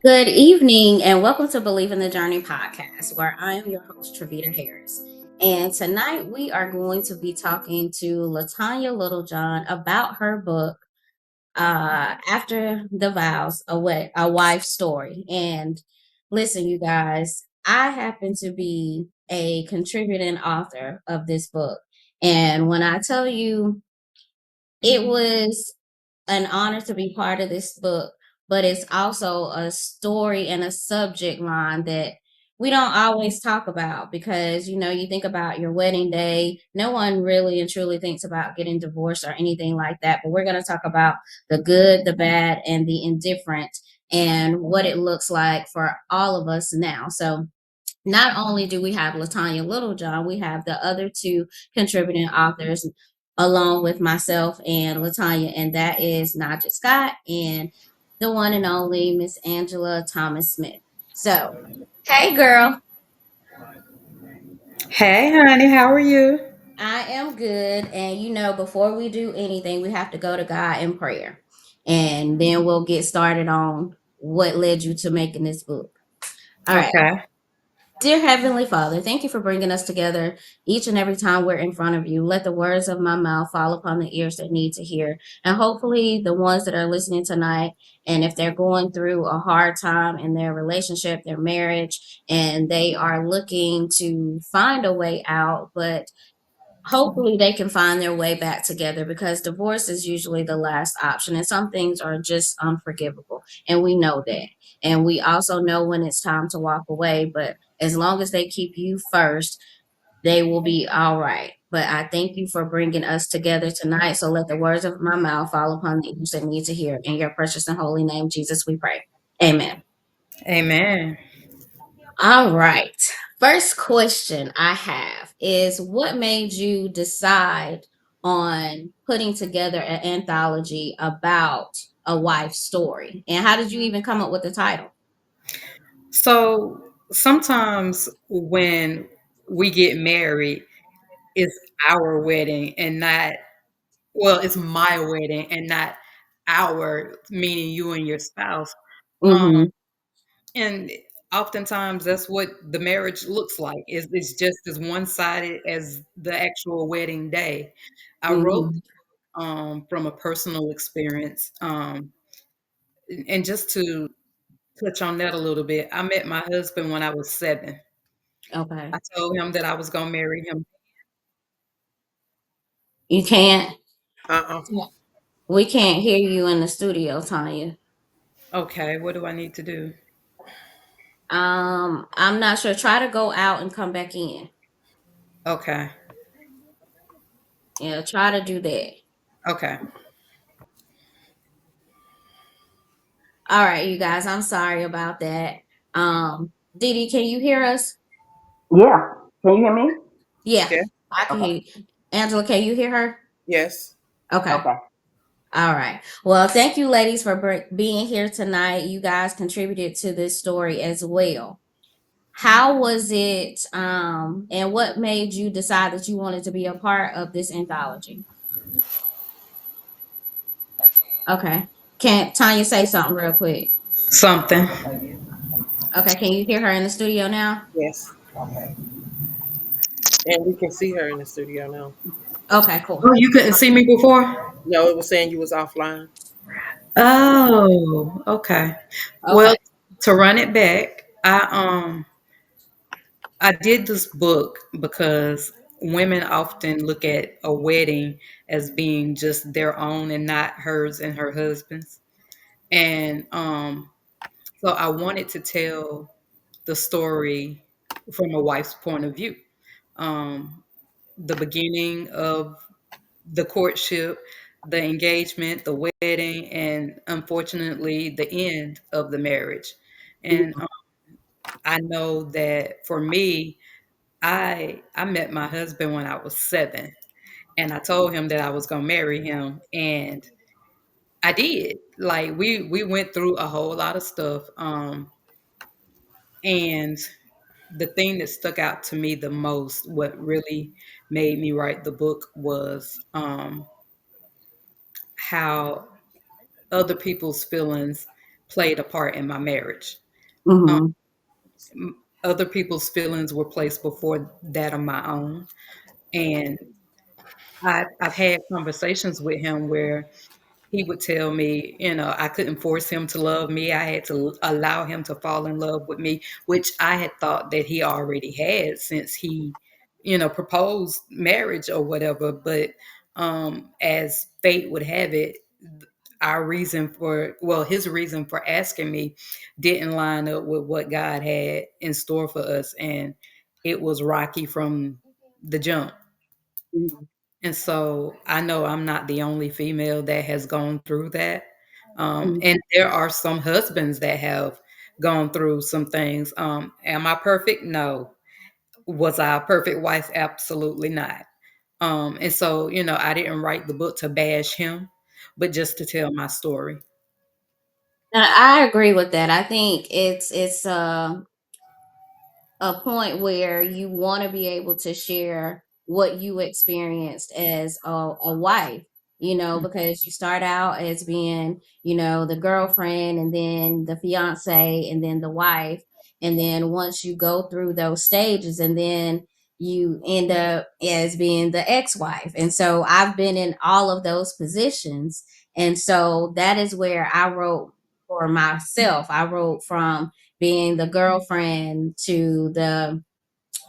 Good evening, and welcome to Believe in the Journey podcast, where I am your host, Triveda Harris. And tonight we are going to be talking to Latanya Littlejohn about her book, After the Vows, a Wife's Story. And listen, you guys, I happen to be a contributing author of this book. And when I tell you it was an honor to be part of this book, but it's also a story and a subject line that we don't always talk about because you think about your wedding day, no one really and truly thinks about getting divorced or anything like that, but we're going to talk about the good, the bad, and the indifferent, and what it looks like for all of us now. So not only do we have Latanya Littlejohn, we have the other two contributing authors along with myself and Latanya, and that is Naja Scott and the one and only Miss Angela Thomas Smith. So, hey girl, Hey, honey, how are you? I am good. And before we do anything, we have to go to God in prayer. And then we'll get started on what led you to making this book. All right. Okay. Dear Heavenly Father, thank you for bringing us together each and every time we're in front of you. Let the words of my mouth fall upon the ears that need to hear. And hopefully, the ones that are listening tonight, and if they're going through a hard time in their relationship, their marriage, and they are looking to find a way out, but hopefully they can find their way back together because divorce is usually the last option and some things are just unforgivable, and we know that, and we also know when it's time to walk away, but as long as they keep you first, they will be all right. But I thank you for bringing us together tonight, so let the words of my mouth fall upon the ears that need to hear. In your precious and holy name, Jesus, we pray. Amen. Amen. All right. First question I have is, what made you decide on putting together an anthology about a wife's story? And how did you even come up with the title? So sometimes when we get married, it's our wedding and not, well, it's my wedding and not our, meaning you and your spouse. Um, Mm-hmm. and oftentimes that's what the marriage looks like. It's just as one-sided as the actual wedding day. I wrote Mm-hmm. from a personal experience. And just to touch on that a little bit. I met my husband when I was 7. Okay. I told him that I was gonna marry him. You can't. Uh-uh. We can't hear you in the studio, Tanya. Okay, what do I need to do? I'm not sure. Try to go out and come back in. Okay, Yeah, try to do that. okay. All right, you guys. I'm sorry about that. Didi, can you hear us? Yeah. Can you hear me? Yeah, Yeah. I can Okay. hear you. Angela, can you hear her? Yes. Okay. Okay. All right. Well, thank you, ladies, for being here tonight. You guys contributed to this story as well. How was it? And what made you decide that you wanted to be a part of this anthology? Okay. Can Tanya say something real quick? Something. Okay. Can you hear her in the studio now? Yes. And we can see her in the studio now. Okay. Cool. Oh, you couldn't see me before? No, it was saying you was offline. Oh, okay. Okay. Well, to run it back, I did this book because women often look at a wedding as being just their own and not hers and her husband's. And so I wanted to tell the story from a wife's point of view. Um, the beginning of the courtship, the engagement, the wedding, and unfortunately, the end of the marriage. And I know that for me, I met my husband when I was 7, and I told him that I was gonna marry him, and I did. Like we went through a whole lot of stuff, and the thing that stuck out to me the most, what really made me write the book was how other people's feelings played a part in my marriage. Um, Mhm. Other people's feelings were placed before that of my own, and I've had conversations with him where he would tell me, I couldn't force him to love me. I had to allow him to fall in love with me, which I had thought that he already had since he, proposed marriage or whatever. But as fate would have it, his reason for asking me didn't line up with what God had in store for us. And it was rocky from the jump. Mhm. And so I know I'm not the only female that has gone through that. Mhm. And there are some husbands that have gone through some things. Am I perfect? No. Was I a perfect wife? Absolutely not. And so, I didn't write the book to bash him, but just to tell my story. And I agree with that. I think it's a point where you want to be able to share what you experienced as a wife, because you start out as being, the girlfriend and then the fiance and then the wife. And then once you go through those stages, and then you end up as being the ex-wife. And so I've been in all of those positions. And so that is where I wrote for myself. I wrote from being the girlfriend to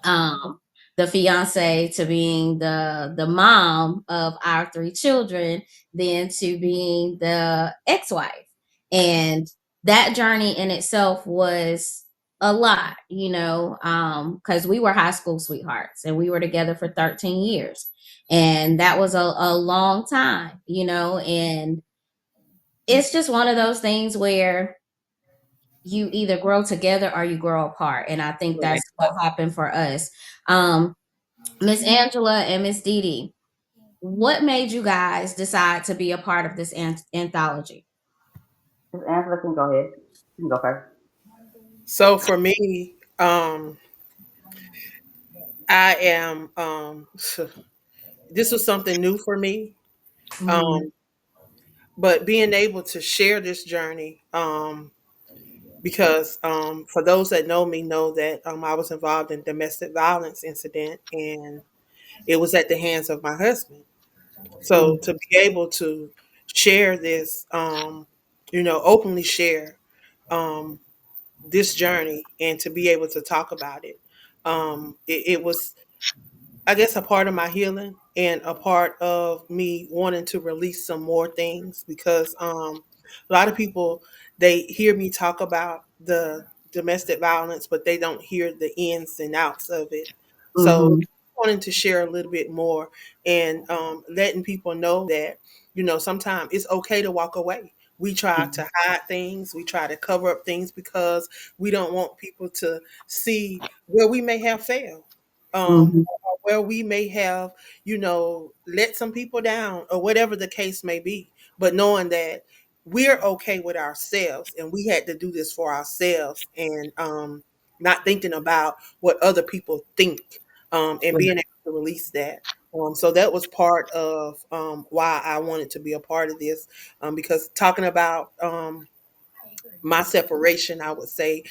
um the fiance, to being the mom of our three children, then to being the ex-wife. And that journey in itself was a lot, because we were high school sweethearts and we were together for 13 years, and that was a long time, and it's just one of those things where you either grow together or you grow apart. And I think Right. that's what happened for us. Um, Miss Angela and Miss Dee Dee, what made you guys decide to be a part of this anthology? Miss Angela can go ahead. You can go first. So for me, I am this was something new for me. Mhm. Um, but being able to share this journey, because for those that know me know that I was involved in domestic violence incident, and it was at the hands of my husband. So Mhm. to be able to share this, openly share um, this journey, and to be able to talk about it, it was, I guess, a part of my healing and a part of me wanting to release some more things, because a lot of people, they hear me talk about the domestic violence, but they don't hear the ins and outs of it. So Mhm. wanting to share a little bit more, and letting people know that, sometimes it's okay to walk away. We try to hide things, we try to cover up things because we don't want people to see where we may have failed. Mhm. Where we may have, let some people down, or whatever the case may be. But knowing that we're okay with ourselves, and we had to do this for ourselves, and not thinking about what other people think, and Right. being able to release that. So that was part of why I wanted to be a part of this, because talking about my separation, I would say,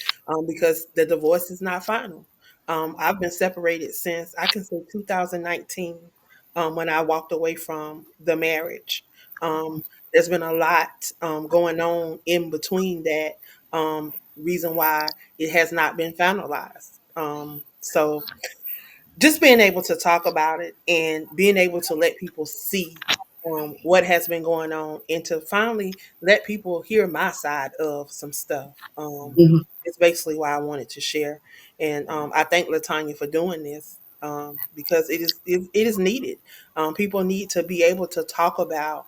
because the divorce is not final. I've been separated since, I can say, 2019, when I walked away from the marriage. There's been a lot going on in between that, reason why it has not been finalized. So just being able to talk about it, and being able to let people see what has been going on, and to finally let people hear my side of some stuff. Mhm. It's basically why I wanted to share, and I thank Latanya for doing this, because it is needed. People need to be able to talk about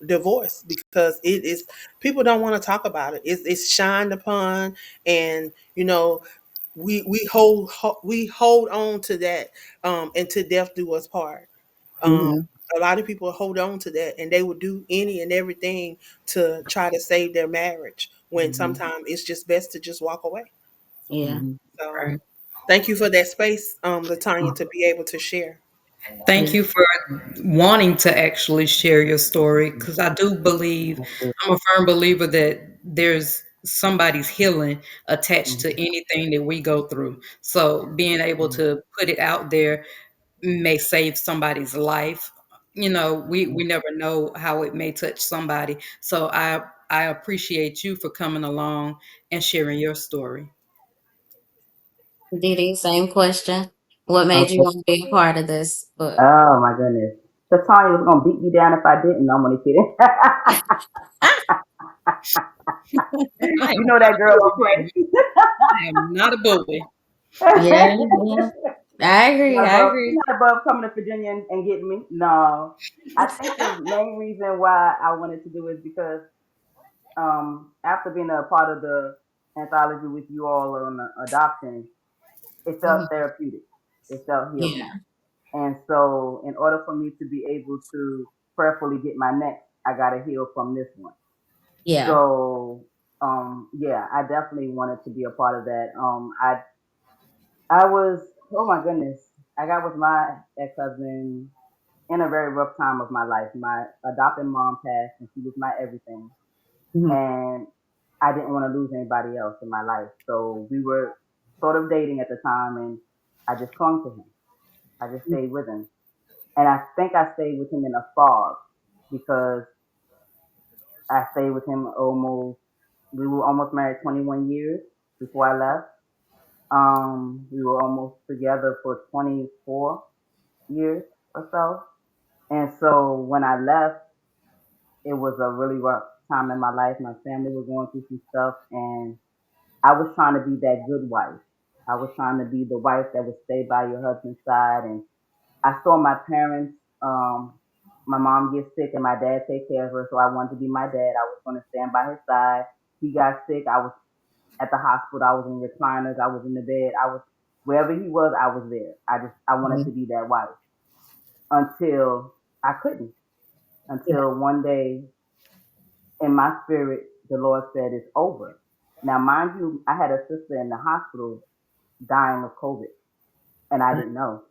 divorce, because it is, people don't want to talk about it. It's shined upon, and we hold on to that, until death do us part. Um, Mhm. a lot of people hold on to that, and they will do any and everything to try to save their marriage, when sometimes it's just best to just walk away. Yeah. So Right. thank you for that space, Latanya, to be able to share. Thank you for wanting to actually share your story, because I do believe, I'm a firm believer that there's somebody's healing attached to Mhm. anything that we go through. So being able to put it out there may save somebody's life. You know, we never know how it may touch somebody. So I appreciate you for coming along and sharing your story. Didi, same question. What made you Okay. want to be a part of this book? Oh my goodness. So Tanya was gonna beat me down if I didn't. No, I'm only kidding. I am You know not that a girl bully, don't play. baby. I am not a bully. Yeah, yeah. I agree. I agree. Not above coming to Virginia and getting me. No. I think the main reason why I wanted to do it is because after being a part of the anthology with you all on the adoption, it felt Mhm. therapeutic. It felt healing. Yeah, And so in order for me to be able to prayerfully get my next, I gotta heal from this one. yeah. So yeah, I definitely wanted to be a part of that. I was, oh my goodness, I got with my ex husband in a very rough time of my life. My adopted mom passed, and she was my everything. Mhm. And I didn't want to lose anybody else in my life. So we were sort of dating at the time, and I just clung to him. I just stayed with him. And I think I stayed with him in a fog because I stayed with him we were almost married 21 years before I left. We were almost together for 24 years or so. And so when I left, it was a really rough time in my life. My family was going through some stuff, and I was trying to be that good wife. I was trying to be the wife that would stay by your husband's side. And I saw my parents, my mom get sick and my dad take care of her. So I wanted to be my dad. I was going to stand by his side. He got sick. I was at the hospital. I was in recliners. I was in the bed. I was wherever he was. I was there. I wanted to Mhm. be that wife until I couldn't. Yeah. Until one day in my spirit, the Lord said it's over. Now, mind you, I had a sister in the hospital dying of COVID, and I didn't know.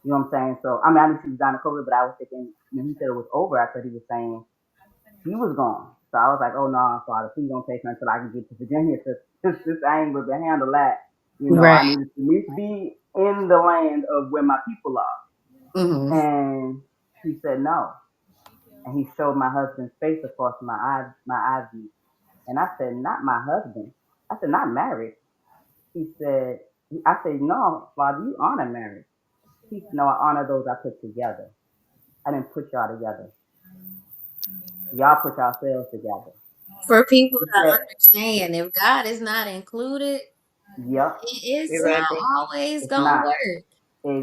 You know what I'm saying? So, I mean, I knew she was dying of COVID, but I was thinking when he said it was over, I thought he was saying she was gone. So I was like, oh no, Father, please don't take her until I can get to Virginia. Because I ain't able to handle that. You know, Right. I needed to at least be in the land of where my people are. Hmm. And he said no. And he showed my husband's face across my eye view. And I said, not my husband. I said, not married. He said, I said, no, Father, you honor marriage. He said, no, I honor those I put together. I didn't put y'all together. Y'all put yourselves together. For people He to said, understand, if God is not included, yep, it's not Exactly. always it's gonna not. work.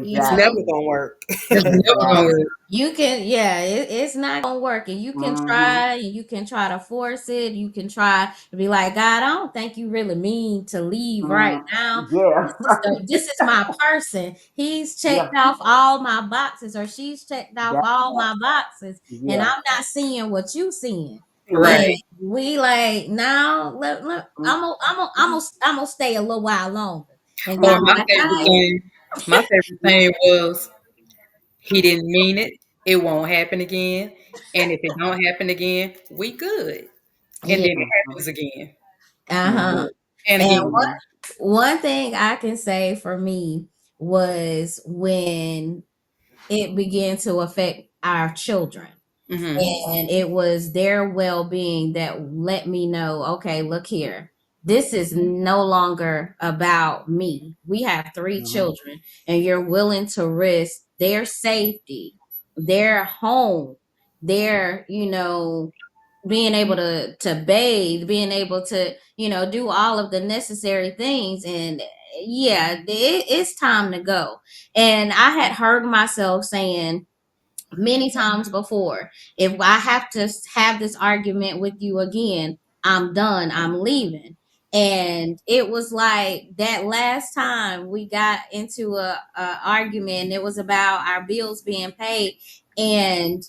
You It's know, never Exactly. gonna work. It's never gonna Exactly. work. you can, yeah, it's not gonna work, and you can Mm-hmm. try, and you can try to force it. You can try to be like, God, I don't think you really mean to leave right Mm, now. yeah, right. This is my person. He's checked Yeah, off all my boxes, or she's checked off that all part. my boxes, and Yeah. I'm not seeing what you seeing. And Right. Exactly. we like now. Mm, I'm gonna stay a little while longer. And Or God, mm-hmm. my favorite thing was he didn't mean it. It won't happen again. And if it don't happen again, we good. And then yeah, it Mm-hmm. happens again. uh-huh. Mm-hmm. And And again. Mm-hmm. one thing I can say for me was when it began to affect our children. Hmm. And it was their well-being that let me know, okay, look here. This is no longer about me. We have three Mm-hmm. children, and you're willing to risk their safety, their home, their, being able to bathe, being able to, do all of the necessary things. And yeah, it's time to go. And I had heard myself saying many times before, if I have to have this argument with you again, I'm done, I'm leaving. And it was like that last time we got into a argument, it was about our bills being paid. And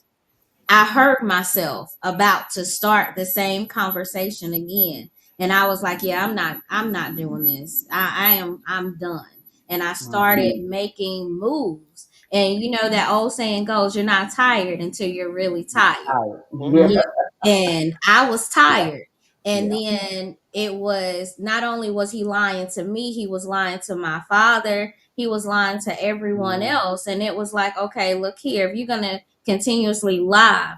I heard myself about to start the same conversation again. And I was like, yeah, I'm not doing this. I'm done. And I Mm-hmm. started making moves. And you know that old saying goes, you're not tired until you're really tired. Tired. Mhm. Yeah. Yeah. And I was tired. And Yeah. then it was not only was he lying to me, he was lying to my father, he was lying to everyone Yeah. else. And it was like, okay, look here, if you're going to continuously lie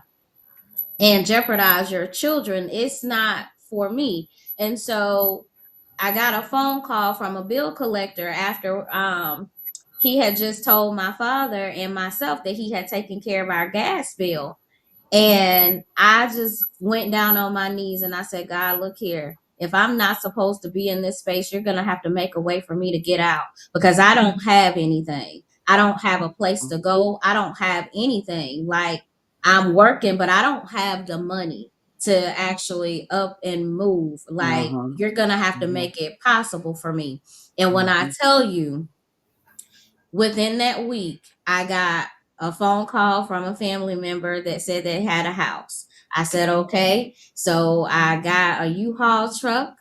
and jeopardize your children, it's not for me. And so I got a phone call from a bill collector after he had just told my father and myself that he had taken care of our gas bill. And I just went down on my knees and I said, God, look here. If I'm not supposed to be in this space, you're going to have to make a way for me to get out because I don't have anything. I don't have a place to go. I don't have anything. Like I'm working, but I don't have the money to actually up and move. Like Mhm. you're going to have to Mhm. make it possible for me. And when I Mhm. tell you, within that week, I got a phone call from a family member that said they had a house. I said, okay. So I got a U-Haul truck.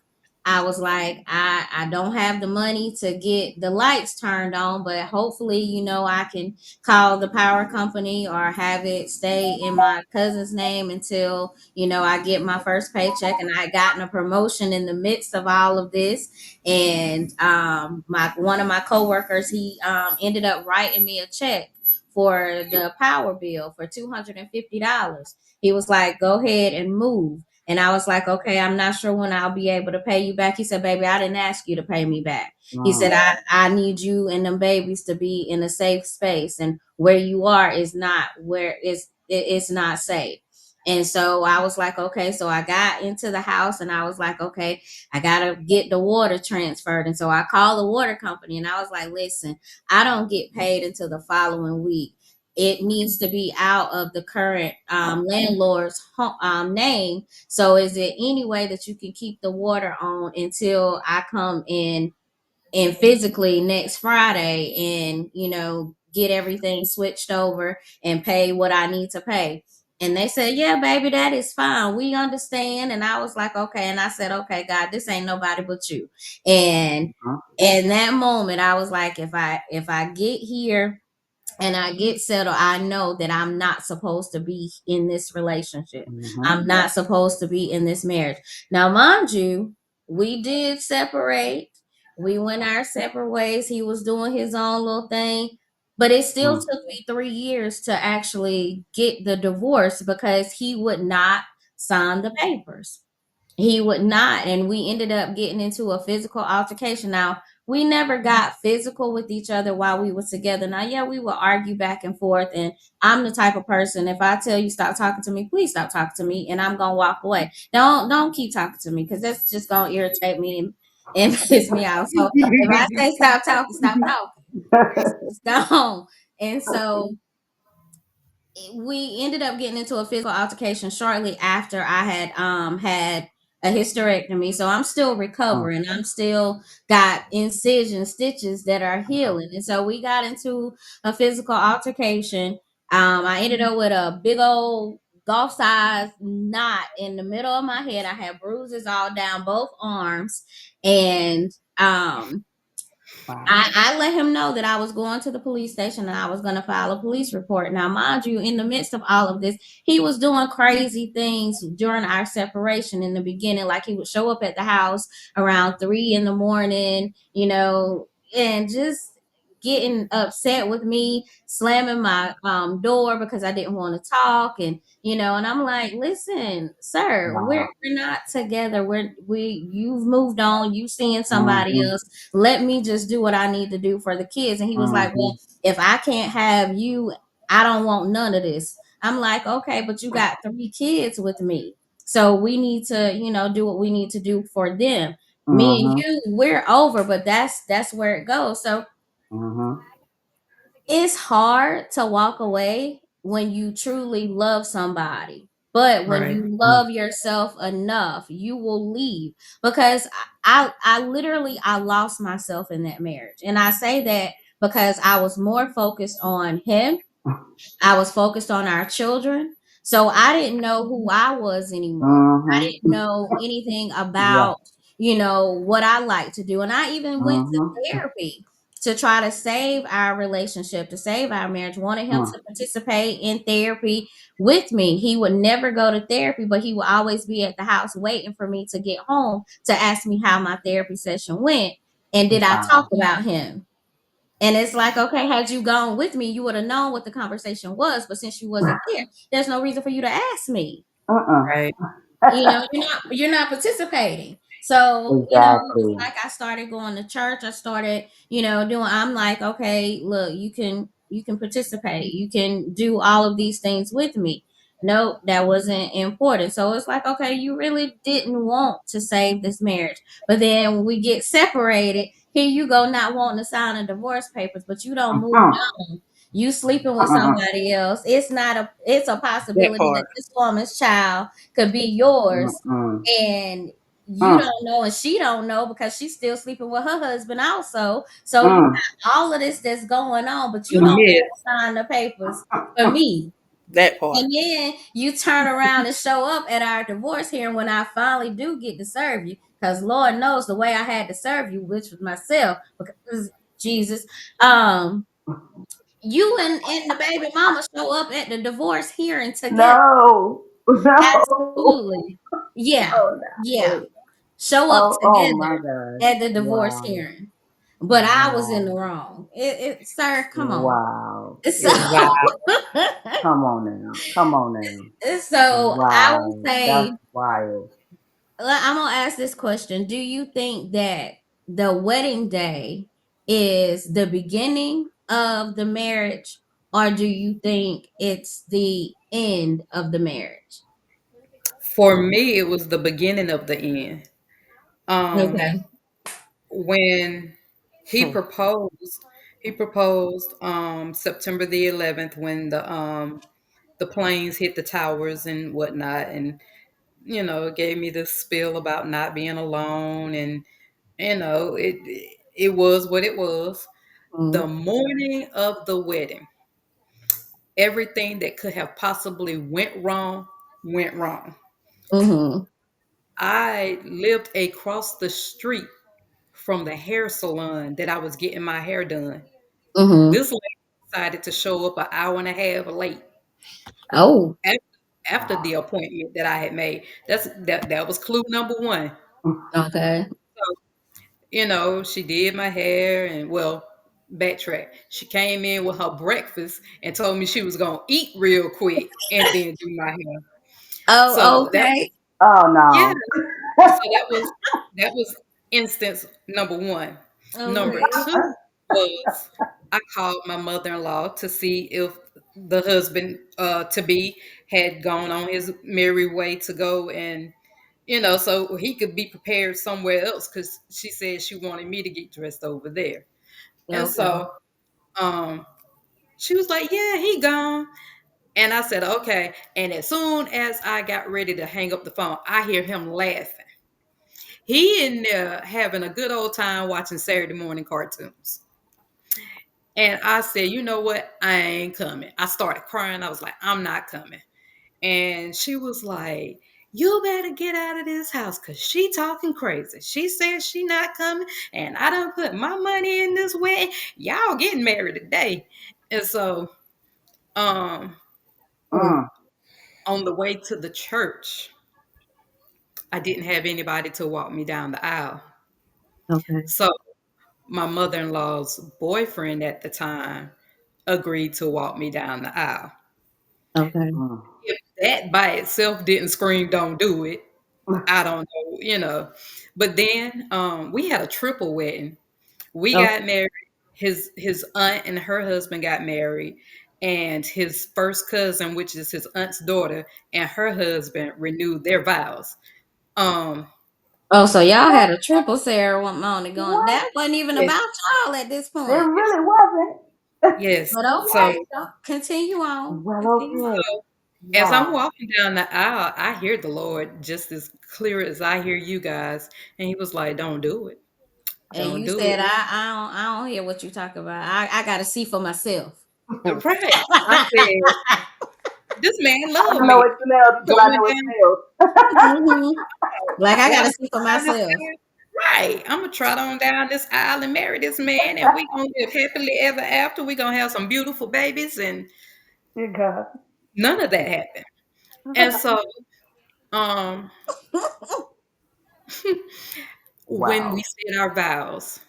I was like, I don't have the money to get the lights turned on, but hopefully, I can call the power company or have it stay in my cousin's name until, I get my first paycheck. And I gotten a promotion in the midst of all of this. And my one of my coworkers, he ended up writing me a check for the power bill for $250. He was like, go ahead and move. And I was like, okay, I'm not sure when I'll be able to pay you back. He said, baby, I didn't ask you to pay me back. He said, Mm. I need you and them babies to be in a safe space. And where you are is not where it's not safe. And so I was like, okay. So I got into the house and I was like, okay, I gotta get the water transferred. And so I called the water company and I was like, listen, I don't get paid until the following week. It needs to be out of the current landlord's name. So is there any way that you can keep the water on until I come in and physically next Friday and get everything switched over and pay what I need to pay. And they said, "Yeah, baby, that is fine. We understand." And I was like, "Okay." And I said, "Okay, God, this ain't nobody but you." And Mhm. in that moment, I was like, if I get here and I get settled, I know that I'm not supposed to be in this relationship. Mhm. I'm not supposed to be in this marriage. Now, mind you, we did separate. We went our separate ways. He was doing his own little thing, but it still Mm. took me 3 years to actually get the divorce because he would not sign the papers. He would not. And we ended up getting into a physical altercation. Now, we never got physical with each other while we were together. Now, yeah, we would argue back and forth. And I'm the type of person, if I tell you stop talking to me, please stop talking to me. And I'm gonna walk away. Don't keep talking to me because that's just gonna irritate me and piss me off. So if I say stop talking, stop talking. It's gone. And so we ended up getting into a physical altercation shortly after I had a hysterectomy. So I'm still Mm. recovering. I'm still got incision stitches that are healing. And so we got into a physical altercation. I ended up with a big old golf size knot in the middle of my head. I had bruises all down both arms. And Wow. I let him know that I was going to the police station and I was going to file a police report. Now, mind you, in the midst of all of this, he was doing crazy things during our separation in the beginning. Like he would show up at the house around 3 in the morning, and just getting upset with me, slamming my door because I didn't want to talk. And I'm like, listen, sir, we're, Wow. we're not together. You've moved on. You seeing somebody Mhm. else. Let me just do what I need to do for the kids. And he was like, well, Mhm. if I can't have you, I don't want none of this. I'm like, okay, but you got 3 kids with me. So we need to, do what we need to do for them. Me and Mhm. you, we're over, but that's where it goes. So Mhm. it's hard to walk away when you truly love somebody. But when Right. you Mm. love yourself enough, you will leave because I literally I lost myself in that marriage. And I say that because I was more focused on him. I was focused on our children. So I didn't know who I was anymore. I Mhm. didn't know anything Yeah. about, what I like to do. And I even went to Mhm. therapy to try to save our relationship, to save our marriage, wanted him mm. to participate in therapy with me. He would never go to therapy, but he would always be at the house waiting for me to get home to ask me how my therapy session went. And did I talk Wow. about him? And it's like, okay, had you gone with me, you would have known what the conversation was. But since you wasn't there, there's no reason for you to ask me. Uh-uh. Right. You're not participating. So it's Exactly. like I started going to church. I started doing. I'm like, okay, look, you can participate, you can do all of these things with me. Nope, that wasn't important. So it's like, okay, you really didn't want to save this marriage, but then when we get separated, here you go, not wanting to sign the divorce papers, but you don't move Uh-uh. on. You sleeping with Uh-uh. somebody else. It's a That possibility that part. this woman's child could be yours, Uh-uh. and you Uh, don't know and she don't know because she's still sleeping with her husband also. So you uh, got all of this that's going on, but you don't Yes. want to sign the papers for me. That part. And then you turn around and show up at our divorce hearing when I finally do get to serve you, because Lord knows the way I had to serve you, which was myself, because Jesus. You and the baby mama show up at the divorce hearing together. no. No. Absolutely. Yeah. Oh Yeah. no. Show up Oh, oh my together gosh. at the divorce Wow. hearing. But I was in the Wow. wrong. Sir, come on. Wow. So, Wow. Come on now. Come on now. so I would Wow. That's say, wild. I'm gonna ask this question: do you think that the wedding day is the beginning of the marriage, or do you think it's the end of the marriage? For me, it was the beginning of the end. Um, Okay. when he Hmm. proposed, he proposed September the 11th when the planes hit the towers and whatnot, and it gave me this spiel about not being alone, and it was what it was. The Mm-hmm. morning of the wedding, everything that could have possibly went wrong. Mm-hmm. I lived across the street from the hair salon that I was getting my hair done. Mm-hmm. This lady decided to show up an hour and a half late Oh, after, after the appointment that I had made. That was clue number one. okay. She did my hair and, well, backtrack. She came in with her breakfast and told me she was gonna eat real quick and then do my hair. Oh, So that was, okay. Oh yeah. no. So that was instance number one. Number Okay. two was I called my mother-in-law to see if the husband to be had gone on his merry way to go, and so he could be prepared somewhere else, because she said she wanted me to get dressed over there. And Okay. so um she was like, yeah, he gone. And I said, okay. And as soon as I got ready to hang up the phone, I hear him laughing. He in there having a good old time watching Saturday morning cartoons. And I said, you know what? I ain't coming. I started crying. I was like, I'm not coming. And she was like, you better get out of this house because she talking crazy. She says she not coming, and I done put my money in this wedding. Y'all getting married today. And so um Mm, Mm, on the way to the church, I didn't have anybody to walk me down the aisle. okay. So my mother-in-law's boyfriend at the time agreed to walk me down the aisle. Okay. mm. If that by itself didn't scream don't do it, I don't know. But then we had a triple wedding. We Okay. got married, his aunt and her husband got married, and his first cousin, which is his aunt's daughter, and her husband renewed their vows. Um Oh, so y'all had a triple ceremony going. What? That wasn't even yes, about y'all at this It point. really wasn't. yes. But So okay, so continue on. Well, Continue on. okay. as I'm Wow. walking down the aisle, I hear the Lord just as clear as I hear you guys. And he was like, don't do it. And Don't you do said it. I don't hear what you talk about. I gotta see for myself. Right. I said, this man I loved don't know me. what smells until I Going know it down, smells. Mhm. Like I gotta walking see for down the myself. stairs. Right. I'm gonna trot on down this aisle and marry this man, and we gonna live happily ever after. We gonna have some beautiful babies, and Dear God. none of that happened. And so, um, when we Wow. said our vows,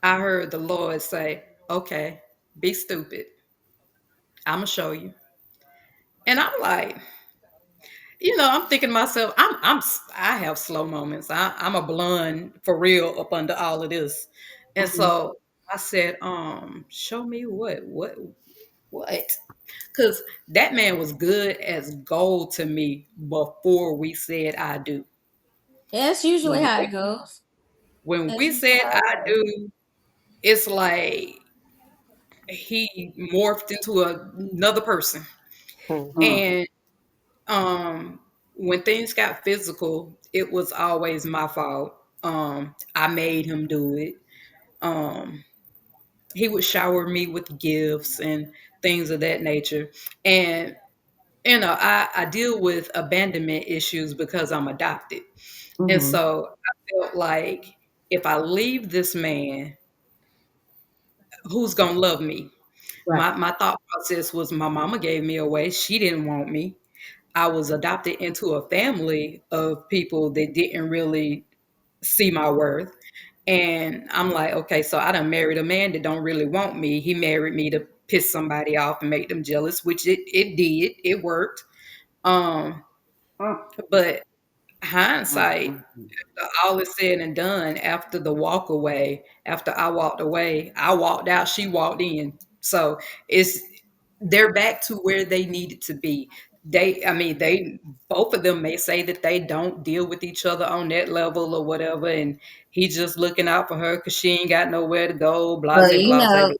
I heard the Lord say, "Okay, be stupid. I'm gonna show you." And I'm like, I'm thinking to myself, I have slow moments. I'm a blonde for real up under all of this. And Mhm. so I said, show me what? Because that man was good as gold to me before we said I do. That's usually When how we, it goes. when That's we usually said how I it goes. do, it's like he morphed into another person. Hmm. Mm. And um when things got physical, it was always my fault. I made him do it. um he would shower me with gifts and things of that nature. And I deal with abandonment issues because I'm adopted. And Mhm. so I felt like if I leave this man, who's gonna love me? Right. My thought process was my mama gave me away. She didn't want me. I was adopted into a family of people that didn't really see my worth. And I'm like, okay, so I done married a man that don't really want me. He married me to piss somebody off and make them jealous, which it did. It worked. Um, Mm. but Mm. hindsight, Mm. Mm. all is said and done, after the walk away, after I walked away, I walked out, she walked in. So it's they're back to where they needed to be. They both of them may say that they don't deal with each other on that level or whatever, and he's just looking out for her because she ain't got nowhere to go, blase, But blase, blah.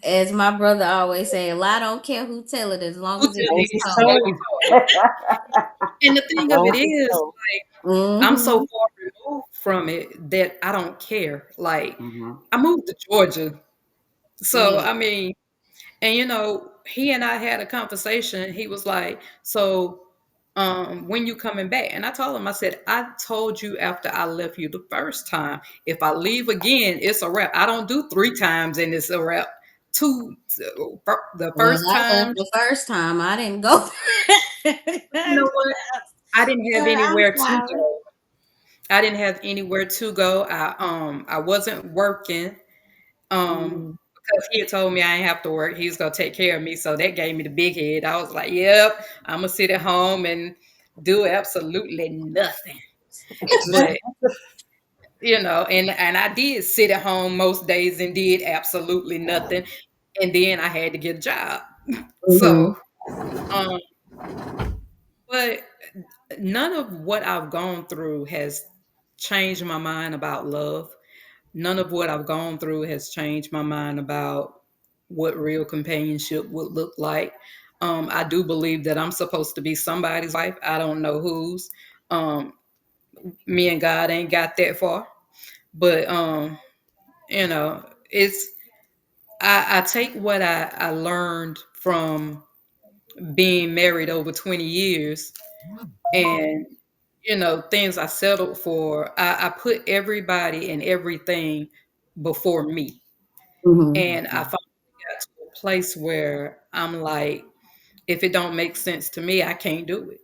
as my brother always say, a lie don't care who tell it as long Who as it tell Long gets as it's it? told. Like you told. told. And the thing of Long it as it's is, told. I'm so Mm-hmm. far removed from it that I don't care. Like, Mhm. I moved to Georgia. So, Yeah. I mean, and he and I had a conversation. He was like, "So, when you coming back?" And I told him, I said, "I told you after I left you the first time. If I leave again, it's a wrap. I don't do three times and it's a wrap. Two, the Well, first I left time, the first time. I didn't go. you know what? I didn't have I'm anywhere to sorry. go. I didn't have anywhere to go. I wasn't working. Mm-hmm. Because he had told me I didn't have to work. He was gonna take care of me. So that gave me the big head. I was like, yep, I'm gonna sit at home and do absolutely nothing. But and I did sit at home most days and did absolutely nothing. And then I had to get a job. Mm-hmm. So um, but none of what I've gone through has changed my mind about love. None of what I've gone through has changed my mind about what real companionship would look like. I do believe that I'm supposed to be somebody's wife. I don't know whose. Um, Me and God ain't got that far, but it's I take what I learned from being married over 20 years, and things I settled for. I put everybody and everything before me. Mm-hmm. And I finally got to a place where I'm like, if it don't make sense to me, I can't do it.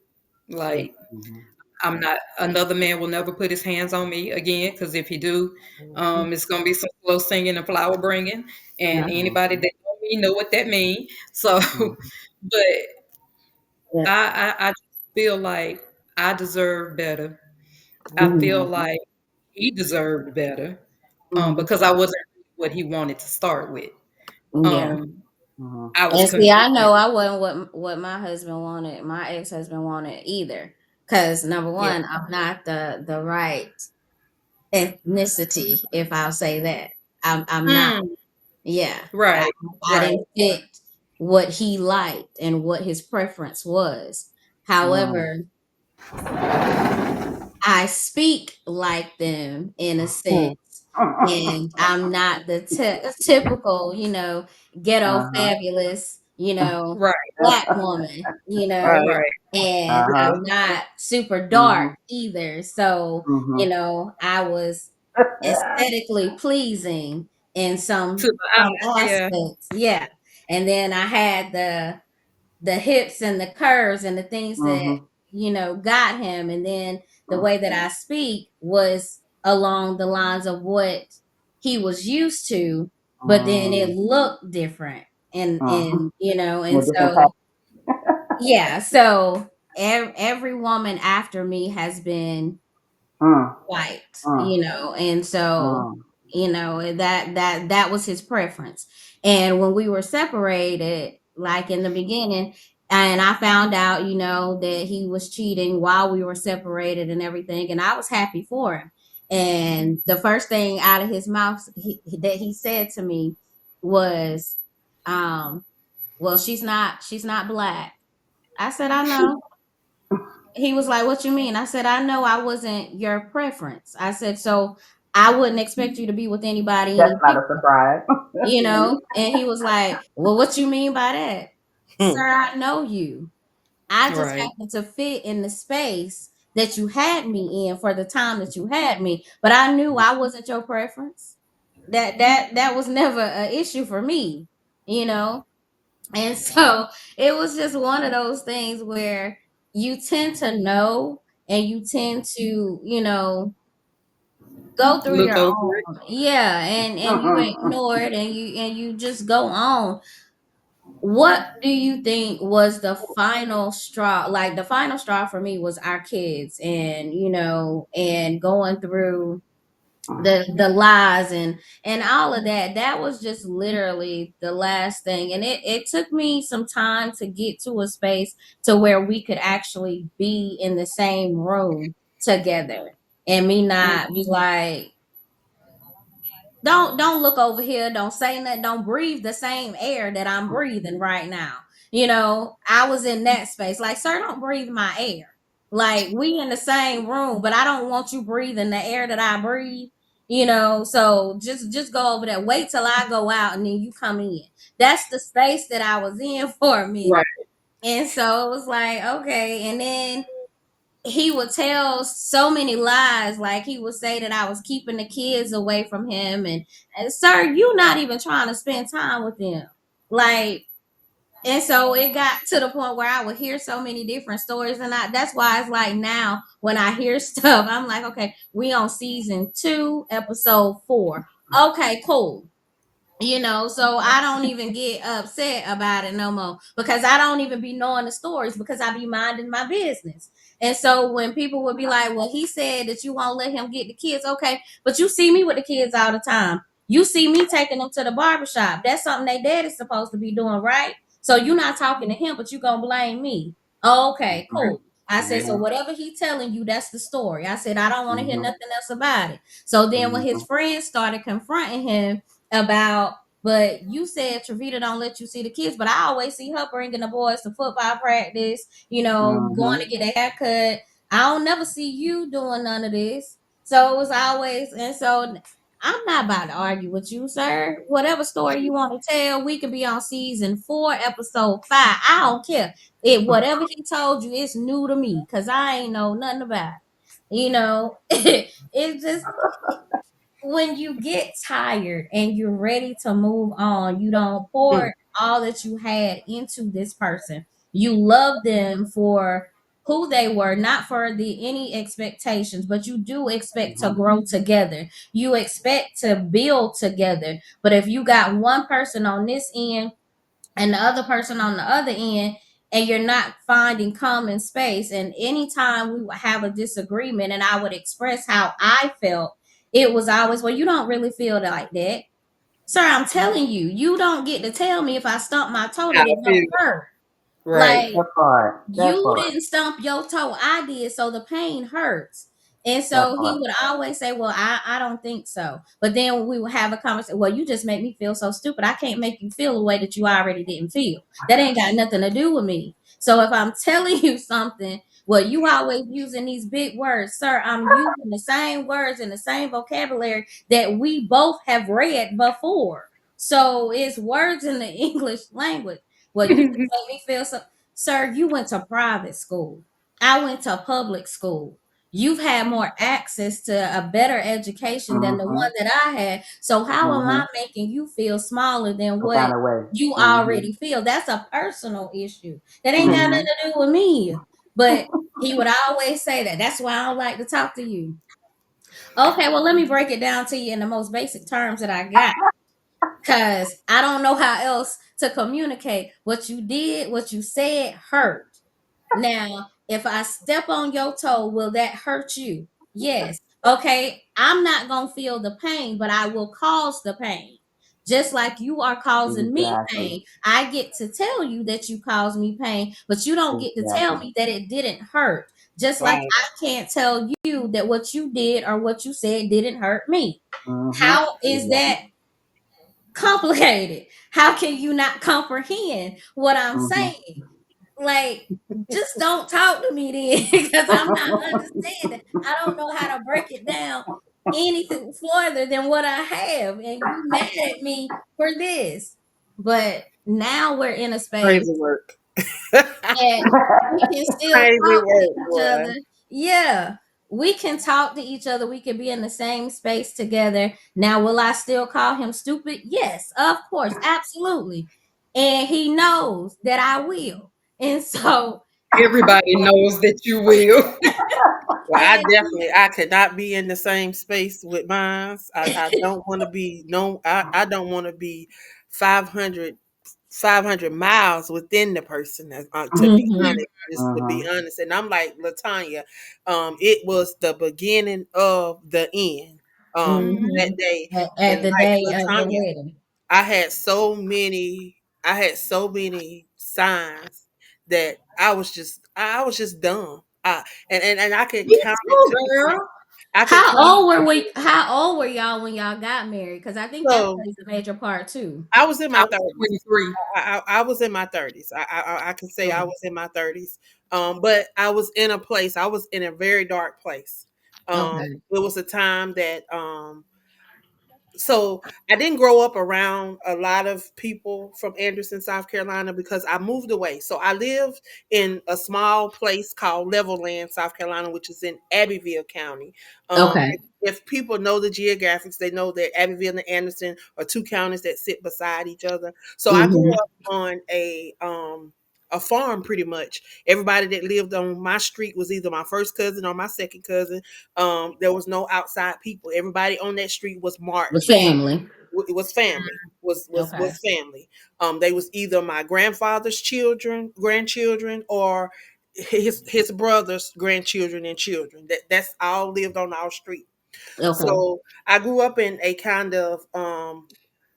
Like, Mhm. I'm not, another man will never put his hands on me again, because if he do, Mhm. it's gonna be some slow singing and flower bringing. And Yeah. anybody Mhm. that know me know what that means. So, Mhm. but Yeah. I just feel like I deserve better. I feel Mm-hmm. Mhm. like he deserved better, Mm-hmm. because I wasn't what he wanted to start with. Yeah. Um, Mhm. I was And see, I consistent. know I wasn't what my husband wanted, my ex-husband wanted either. Because number Yeah. one, I'm not the right ethnicity, if I'll say that. I'm not. Mm, Yeah. I, right, I right. didn't fit what he liked and what his preference was. Mhm. However, I speak like them in a Hmm. sense, and I'm not the typical, ghetto Uh-huh. fabulous. you know, Right. black woman, you know, Right. Right. and Uh-huh. I'm not super dark Mhm. either. So, Mhm. I was aesthetically pleasing in To some the some eye. Yeah. aspects. Yeah. And then I had the hips and the curves and the things that, Mhm. got him. And then the way that I speak was along the lines of what he was used to, but then it Mhm. looked different. Mhm. In And a different path. so yeah, so every woman after me has been Mm. white, Mm. and so, Mm. that was his preference. And when we were separated, like in the beginning, and I found out, that he was cheating while we were separated and everything, and I was happy for him. And the first thing out of his mouth that he said to me was, "Well, she's not black." I said, "I know." He was like, "What you mean?" I said, "I know I wasn't your preference." I said, "So I wouldn't expect you to be with anybody That's any not a different, surprise. And he was like, "Well, what you mean by that?" Hmm. "Sir, I know you. I just Right. happened to fit in the space that you had me in for the time that you had me, but I knew I wasn't your preference. That was never an issue for me, you know." And so it was just one of those things where you tend to know, and you tend to, go through Look your over own, it. yeah, and you ignore it, and you just go on. What do you think was the final straw? Like, the final straw for me was our kids, and and going through the lies and all of that. That was just literally the last thing, and it took me some time to get to a space to where we could actually be in the same room together, and me not be like, don't look over here, don't say nothing, don't breathe the same air that I'm breathing right now. I was in that space. Like, "Sir, don't breathe my air. Like, we in the same room, but I don't want you breathing the air that I breathe. So just go over there. Wait till I go out and then you come in." That's the space that I was in for a minute. Right. And so it was like, okay. And then he would tell so many lies. Like, he would say that I was keeping the kids away from him, and sir, you not even trying to spend time with them. Like, and so it got to the point where I would hear so many different stories, and that's why it's like now when I hear stuff, I'm like, okay, we on season 2, episode 4. Okay, cool. So I don't even get upset about it no more, because I don't even be knowing the stories, because I be minding my business. And so when people would be like, "Well, he said that you won't let him get the kids," okay, but you see me with the kids all the time. You see me taking them to the barbershop. That's something they daddy's supposed to be doing, right? So you're not talking to him, but you gonna blame me. Oh, okay, cool. I said, "So Mhm. whatever he telling you, that's the story." I said, "I don't want to hear Mhm. nothing else about it." So then when his Mhm. friends started confronting him about, "But you said Triveda don't let you see the kids, but I always see her bringing the boys to football practice, going to Mhm. get a haircut. I don't never see you doing none of this." So it was always, and so I'm not about to argue with you, sir. Whatever story you want to tell, we can be on season 4, episode 5. I don't care. Whatever he told you, it's new to me, because I ain't know nothing about it. It's just, when you get tired and you're ready to move on, you don't Hmm. pour all that you had into this person. You love them for who they were, not for the any expectations, but you do expect to Mhm. grow together. You expect to build together. But if you got one person on this end and the other person on the other end, and you're not finding common space, and anytime we would have a disagreement and I would express how I felt, it was always, "Well, you don't really feel like that, sir. I'm telling you, you don't get to tell me if I stump my toe How that it I don't feel. hurt. Right. Like, That part. That you part. didn't stump your toe, I did, so the pain hurts." And That so he part. would always say, "Well, I don't think so." But then when we would have a conversation, "Well, you just make me feel so stupid. I can't make you feel a way that you already didn't feel. That ain't got nothing to do with me. So if I'm telling you something, well, you always using these big words, sir. I'm using the same words and the same vocabulary that we both have read before. So it's words in the English language." Well, you just make me feel so. Sir, you went to private school. I went to public school. You've had more access to a better education than the Mhm. one that I had. So how am I Mhm. making you feel smaller than Some what kind of way. you Mhm. already feel? That's a personal issue. That ain't got Mhm. nothing to do with me. But he would always say that. That's why I don't like to talk to you. Okay, well, let me break it down to you in the most basic terms that I got. Because I don't know how else to communicate. What you did, what you said hurt. Now, if I step on your toe, will that hurt you? Yes. Okay, I'm not going to feel the pain, but I will cause the pain. Just like you are causing me Exactly. pain. I get to tell you that you caused me pain, but you don't get to tell Exactly. me that it didn't hurt. Just like Right. I can't tell you that what you did or what you said didn't hurt me. Mhm. How is Exactly. that complicated? How can you not comprehend what I'm Mhm. saying? Like, just don't talk to me then because I'm not understanding. I don't know how to break it down anything further than what I have. And you mad at me for this. But now we're in a space Crazy work. that we can still Crazy talk to work, each boy. other. Yeah. We can talk to each other. We can be in the same space together. Now, will I still call him stupid? Yes, of course. Absolutely. And he knows that I will. And so, Everybody knows that you will. Well, I and definitely I could not be in the same space with mine. I don't want to be no I don't want to be 500 500 miles within the person. To be Mhm, honest, just to be Mhm. honest, and I'm like Latanya. It was the beginning of the end. That mhm. day, At and the like day of the Latanya, wedding. I had so many signs that I was just dumb. And I could Me count it too, to the girl. same. I could count How old were y'all when y'all got married? Because I think that so plays a major part too. I was in I my was 30s. 23. I was in my 30s. I can say I Okay. was in my 30s. But I was in a place. I was in a very dark place. Okay. It was a time that so I didn't grow up around a lot of people from Anderson, South Carolina, because I moved away. So I lived in a small place called Levelland, South Carolina, which is in Abbeville County. Okay. If people know the geographics, they know that Abbeville and Anderson are two counties that sit beside each other. So I grew Mhm. up on a farm pretty much. Everybody that lived on my street was either my first cousin or my second cousin. There was no outside people. Everybody on that street was The Martins. family. It was family. Okay. Was family. They was either my grandfather's children, grandchildren, or his brother's grandchildren and children. That's all lived on our street. Okay. So I grew up in a kind of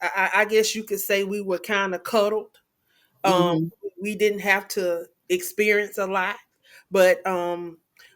I guess you could say we were kind of cuddled. um, Mhm. we didn't have to experience a lot. But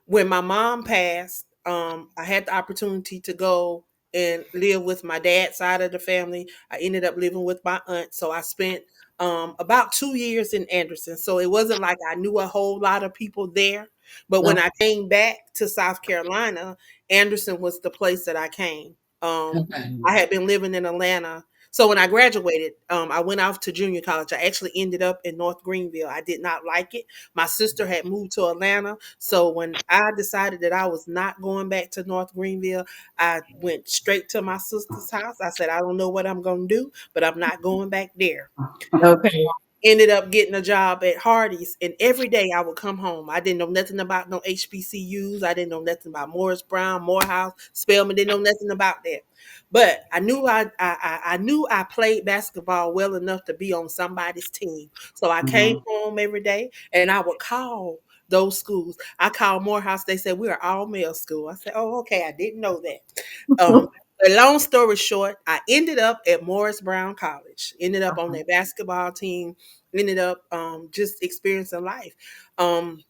when my mom passed, I had the opportunity to go and live with my dad's side of the family. I ended up living with my aunt. So I spent about 2 years in Anderson. So it wasn't like I knew a whole lot of people there. But when Okay. I came back to South Carolina, Anderson was the place that I came. Okay. I had been living in Atlanta. So when I graduated, I went off to junior college. I actually ended up in North Greenville. I did not like it. My sister had moved to Atlanta. So when I decided that I was not going back to North Greenville, I went straight to my sister's house. I said, I don't know what I'm going to do, but I'm not going back there. Okay. Ended up getting a job at Hardee's, and every day I would come home. I didn't know nothing about no HBCUs. I didn't know nothing about Morris Brown, Morehouse, Spelman. Didn't know nothing about that. But I knew I knew I played basketball well enough to be on somebody's team. So I came Mhm. home every day, and I would call those schools. I called Morehouse. They said we are all male school. I said, oh, okay. I didn't know that. Um, a long story short, I ended up at Morris Brown College. Ended up on their basketball team. Ended up just experiencing life. Um,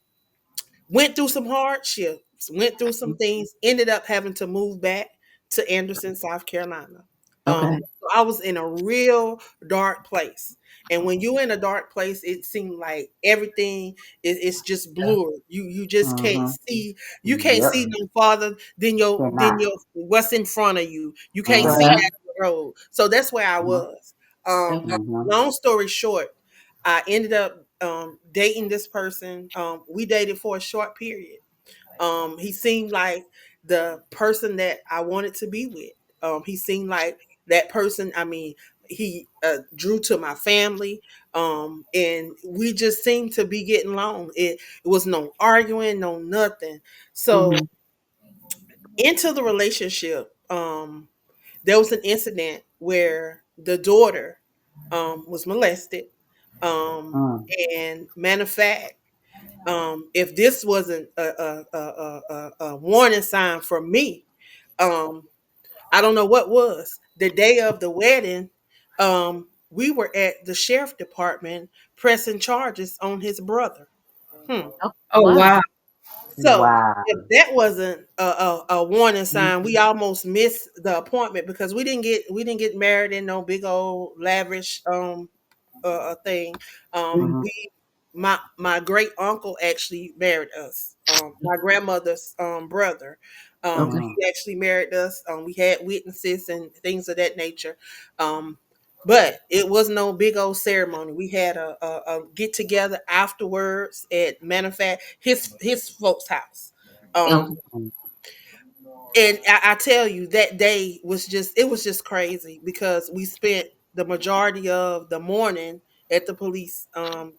Went through some hardships, went through some things, ended up having to move back to Anderson, South Carolina. Okay. So I was in a real dark place. And when you're in a dark place, it seemed like everything is just blurred. You just can't Mhm. see. You can't Yep. see no farther than Cannot. your what's in front of you. You can't see Mhm. Right. down the road. So that's where I Mhm. was. Okay. Mhm. Long story short, I ended up dating this person. We dated for a short period. He seemed like the person that I wanted to be with. He seemed like that person. I mean, he drew to my family, and we just seemed to be getting along. It was no arguing, no nothing. So Mhm. into the relationship, there was an incident where the daughter was molested. Um, Mm. and matter of fact, if this wasn't a warning sign for me, um, I don't know what was. The day of the wedding, we were at the sheriff department pressing charges on his brother. Hmm. Oh, Oh wow. wow. So Wow. if that wasn't a warning sign, we almost missed the appointment because we didn't get married in no big old lavish thing. Mhm. We my great uncle actually married us. My grandmother's brother. Okay. Mhm. He actually married us. We had witnesses and things of that nature. Um, but it was no big old ceremony. We had a get together afterwards at matter of fact his folks' house. Um, Okay. Mm. and I tell you, that day was just it was just crazy because we spent the majority of the morning at the police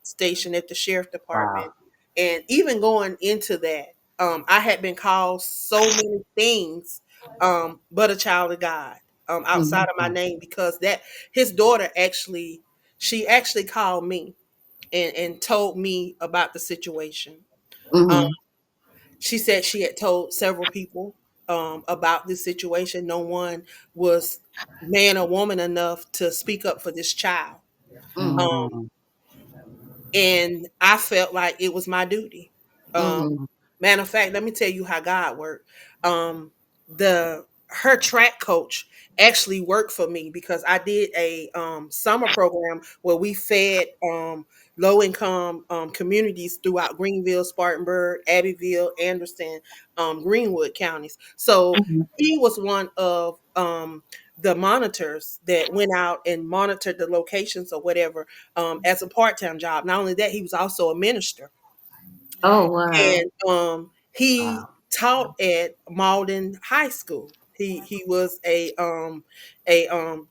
station at the sheriff department, Wow. and even going into that, I had been called so many things, but a child of God, outside Mhm. of my Mm. name because that his daughter actually she actually called me and told me about the situation. Um, Mhm. she said she had told several people about this situation. No one was man or woman enough to speak up for this child. Mhm. Um, Mm. and I felt like it was my duty. Um, Mhm. Matter of fact, let me tell you how God worked. The Her track coach actually worked for me because I did a summer program where we fed low income communities throughout Greenville, Spartanburg, Abbeville, Anderson, Greenwood counties. So Mhm. he was one of the monitors that went out and monitored the locations or whatever, as a part-time job. Not only that, he was also a minister, Oh, wow. and he Wow. taught at Malden High School. He was a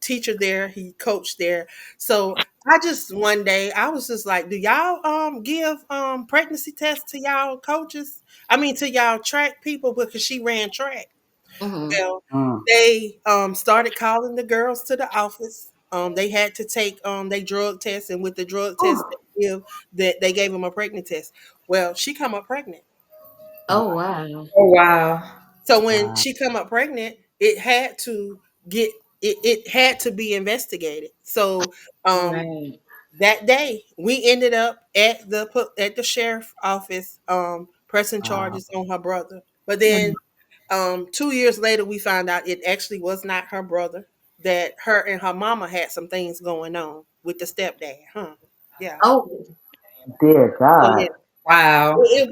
teacher there. He coached there. So I just one day I was just like, do y'all give pregnancy tests to y'all coaches? I mean to y'all track people because she ran track. Mhm. Well, Mm. they started calling the girls to the office. They had to take they drug tests, and with the drug test Whew. they give, that they gave them a pregnant test. Well, she come up pregnant. Oh, wow. Oh wow. So when Wow. she come up pregnant, it had to get it had to be investigated. So um Right. that day we ended up at the sheriff office pressing Wow. charges on her brother. But then 2 years later, we found out it actually was not her brother. That her and her mama had some things going on with the stepdad. Huh? Yeah. Oh. Dear So God. yeah, Wow. it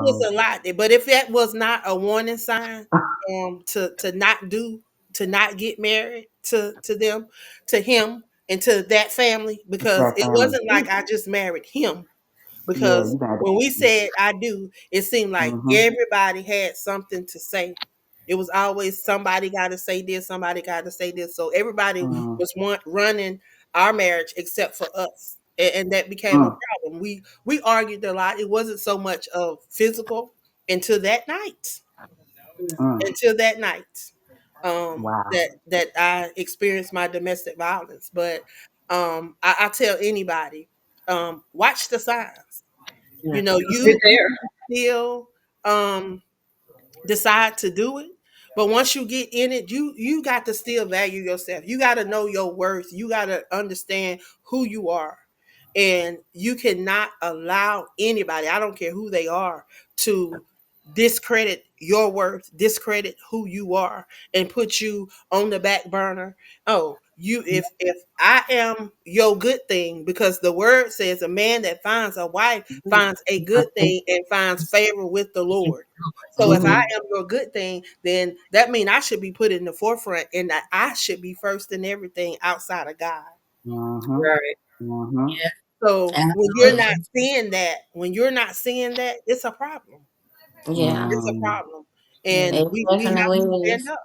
was Wow. a lot. But if that was not a warning sign, to not do to not get married to them, to him, and to that family, It's because that it family. wasn't like I just married him. Yeah, Because you got when we it. said I do, it seemed like Mhm. everybody had something to say. It was always somebody got to say this, somebody got to say this. So everybody Mm. was running our marriage except for us, and that became a Mm. problem. We argued a lot. It wasn't so much of physical until that night. Mm. Until that night, Wow. that I experienced my domestic violence. But I tell anybody, watch the signs. Yeah. You know, Sit you there. still um decide to do it, but once you get in it, you got to still value yourself. You got to know your worth. You got to understand who you are, and you cannot allow anybody, I don't care who they are, to discredit your worth, discredit who you are, and put you on the back burner. Oh, you if I am your good thing, because the word says a man that finds a wife finds a good thing and finds favor with the Lord. So if I Mhm. Mhm. am your good thing, then that means I should be put in the forefront, and that I should be first in everything outside of God. Mhm. Right. Mhm. So when you're not Absolutely. seeing that, it's a problem. Yeah, It's a Mm, problem. And it we have definitely to stand is. up.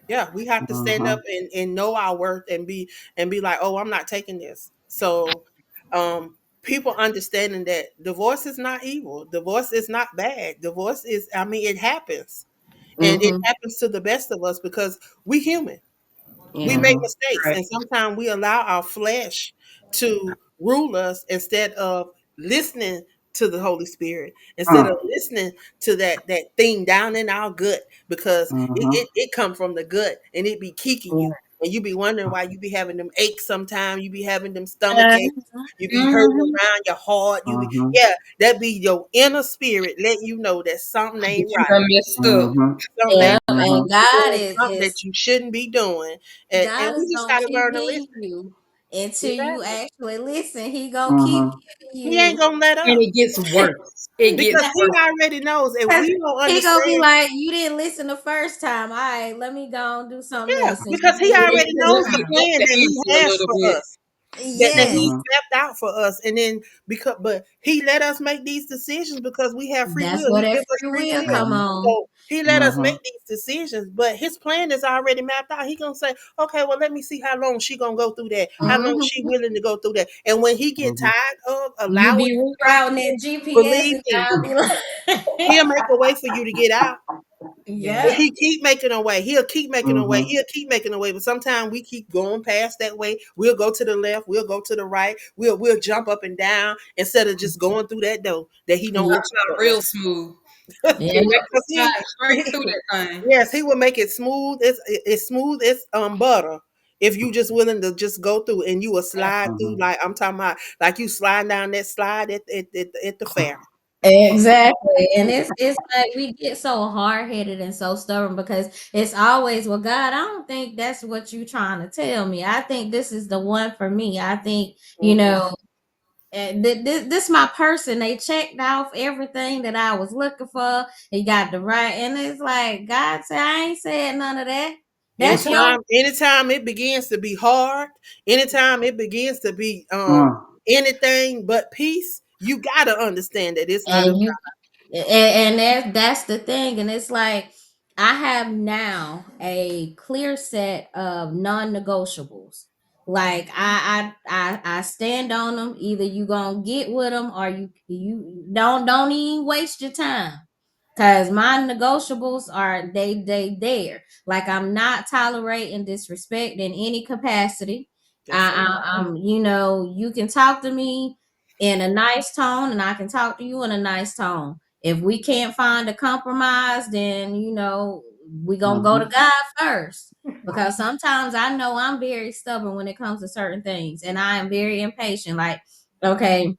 Yeah, we have to stand up mhm, and know our worth and be like, oh, I'm not taking this. So people understanding that divorce is not evil. Divorce is not bad. Divorce is, I mean, it happens. And it Mhm. happens to the best of us because we human. We Yeah. make mhm, mistakes, Right. and sometimes we allow our flesh to rule us instead of listening to the Holy Spirit, instead of mm, listening to that thing down in our gut, because mhm, it come from the gut and it be kicking Yeah. you. And you be wondering why you be having them aches sometimes, you be having them stomach Uh, aches, you be hurting mhm. around your heart, mhm, yeah, that be your inner spirit letting you know that something That ain't you right. done messed up. mhm, Something Yeah, ain't and mhm, you're God doing is something that is you shouldn't be doing, and God we is just gonna got to keep learn to getting listen. you until you Exactly. actually listen. He gonna keep mhm, giving He ain't you. gonna let And up it gets worse. It because gets he worse. already knows, and Cause we don't he gonna be understand. like, you didn't listen the first time. All right, let me go and do something Yeah, else since you because he didn't It already listen this knows cools the it time. back plan that down he to a has little for bit. us. That he's Yes, mhm. mapped out for us, and then because but he let us make these decisions because we have free that's will. where He that gives us free free will will, come Mhm, on. so he let us make mhm, these decisions. But his plan is already mapped out. He gonna say, okay, well, let me see how long she gonna go through that. How long she Hmm. willing to go through that. And when he get mhm. tired of You allowing be you to go rerouting through that it, GPS, believe and me, I'll be like, he'll make a way for you to get out. Yeah. And yeah. he keep making a way. He'll keep making a way. Mhm. He'll keep making a way. But sometimes we keep going past that way. We'll go to the left. We'll go to the right. We'll jump up and down instead of just going through that door that he don't Talk Yeah. open about for real us. smooth. Yeah. He'll make it Because slide straight through that thing. yes, he will make it smooth. It's smooth as butter. If you just willing to just go through and you will slide through, Mhm. like I'm talking about, like you slide down that slide at the fair. Exactly. And it's like we get so hard headed and so stubborn because it's always, well, God, I don't think that's what you trying to tell me. I think this is the one for me. I think, Hmm. this my person. They checked off everything that I was looking for. He got the right, and it's like God said, I ain't said none of that. That's your Anytime it begins to be hard, anytime it begins to be Mm. anything but peace, you gotta understand that it's not of and you and that's the thing, and it's like I have now a clear set of non-negotiables. Like I stand on them. Either you gonna get with them, or you don't even waste your time. Cause my negotiables are they there. Like I'm not tolerating disrespect in any capacity. That's it. I'm you can talk to me in a nice tone, and I can talk to you in a nice tone. If we can't find a compromise, then we gonna go to Mhm. God first. Because sometimes I know I'm very stubborn when it comes to certain things, and I am very impatient. Like, okay,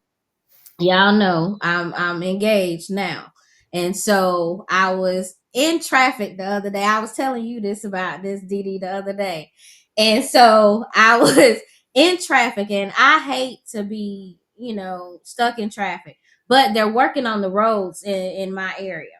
y'all know I'm engaged now. And so I was in traffic the other day. I was telling you this about this Didi the other day. And so I was in traffic, and I hate to be, stuck in traffic. But they're working on the roads in my area.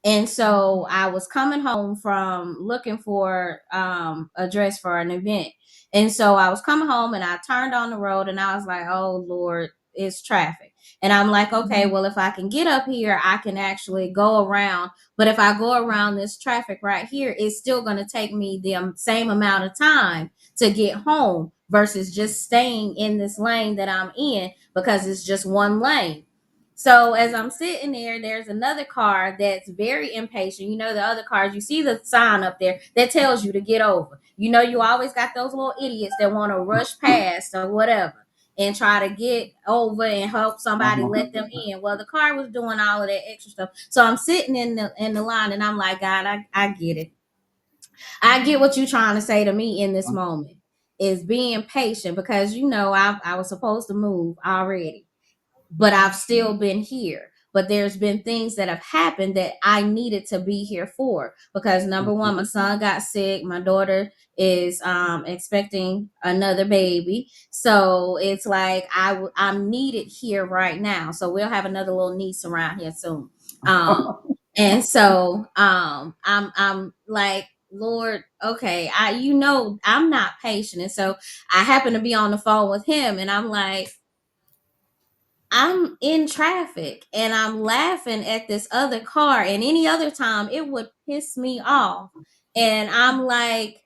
And so I was coming home from looking for a dress for an event. And so I was coming home, and I turned on the road, and I was like, oh Lord, it's traffic. And I'm like, okay, well, if I can get up here, I can actually go around. But if I go around this traffic right here, it's still going to take me the same amount of time to get home versus just staying in this lane that I'm in because it's just one lane. So as I'm sitting there, there's another car that's very impatient. The other cars, you see the sign up there that tells you to get over. You always got those little idiots that want to rush past or whatever and try to get over and help somebody let Mhm. them in. Well, the car was doing all of that extra stuff. So I'm sitting in the line, and I'm like, God, I get it. I get what you're trying to say to me in this moment is being patient because I was supposed to move already, but I've still been here. But there's been things that have happened that I needed to be here for because number one, Mhm. my son got sick. My daughter is expecting another baby, so it's like I'm needed here right now. So we'll have another little niece around here soon. Um, and so I'm like, Lord, okay, I'm not patient, and so I happen to be on the phone with him, and I'm like, I'm in traffic and I'm laughing at this other car, and any other time it would piss me off. And I'm like,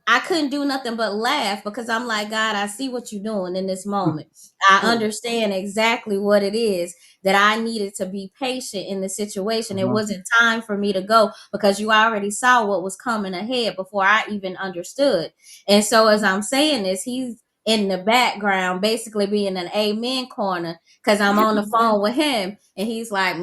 I couldn't do nothing but laugh because I'm like, God, I see what you're doing in this moment. I Mm. understand exactly what it is that I needed to be patient in the situation. It Mhm. wasn't time for me to go because you already saw what was coming ahead before I even understood. And so as I'm saying this, he's in the background basically being an amen corner because I'm on the phone with him, and he's like,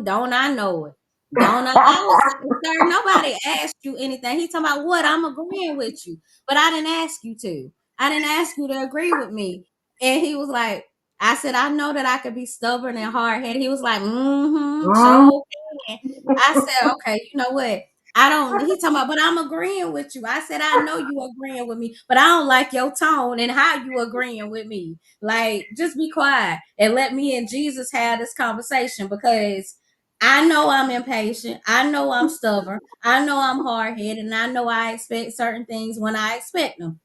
don't I know it? Don't I? I was like, sir, nobody asked you anything. He talking about what? I'm agreeing with you, but I didn't ask you to. I didn't ask you to agree with me. And he was like, I said, I know that I could be stubborn and hard headed. He was like, Mm. so can. I said, okay, you know what? I don't, he talking about, but I'm agreeing with you. I said, I know you agreeing with me, but I don't like your tone and how you agreeing with me. Like, just be quiet and let me and Jesus have this conversation because I know I'm impatient. I know I'm stubborn. I know I'm hard headed, and I know I expect certain things when I expect them.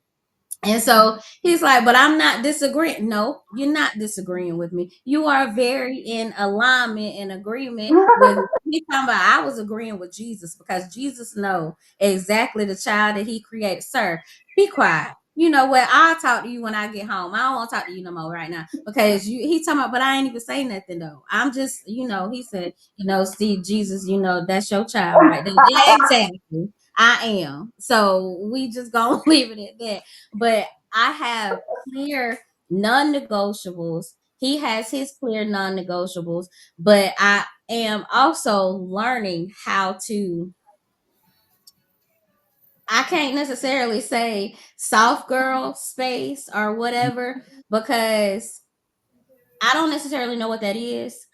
And so he's like, but I'm not disagreeing. No, you're not disagreeing with me. You are very in alignment and agreement with me. He's talking about I was agreeing with Jesus because Jesus know exactly the child that he created. Sir, be quiet. You know what? I'll talk to you when I get home. I don't want to talk to you no more right now because he talking about, but I ain't even saying nothing though. I'm just, he said, see, Jesus, that's your child right there. Yeah, exactly. I am. So we just gonna leave it at that, but I have clear non-negotiables. He has his clear non-negotiables, but I am also learning how to, I can't necessarily say soft girl space or whatever because I don't necessarily know what that is,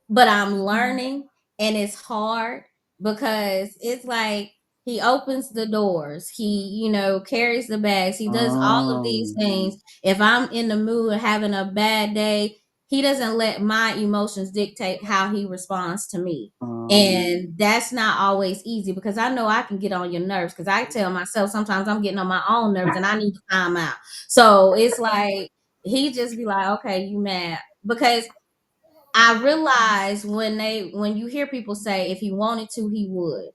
but I'm learning, and it's hard because it's like he opens the doors, he, carries the bags, he does all of these Mm. things. If I'm in the mood having a bad day, he doesn't let my emotions dictate how he responds to me. Mm. And that's not always easy because I know I can get on your nerves because I tell myself sometimes I'm getting on my own nerves and I need to time out. So it's like he just be like, okay, you mad because I realize when you hear people say if he wanted to, he would.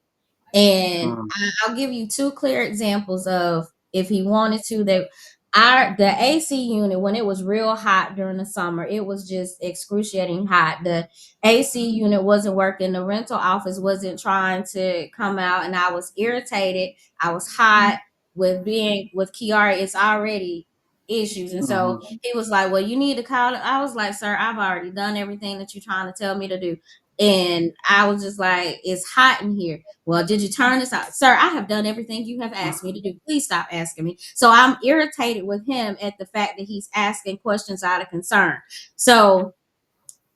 And Mm. I'll give you two clear examples of if he wanted to. That our the AC unit when it was real hot during the summer, it was just excruciating hot. The AC unit wasn't working. The rental office wasn't trying to come out, and I was irritated. I was hot with being with Chiari. It's already issues, and so Mhm. he was like, "Well, you need to call it." I was like, "Sir, I've already done everything that you're trying to tell me to do." And I was just like, it's hot in here. Well, did you turn this out? Sir, I have done everything you have asked me to do. Please stop asking me. So I'm irritated with him at the fact that he's asking questions out of concern. So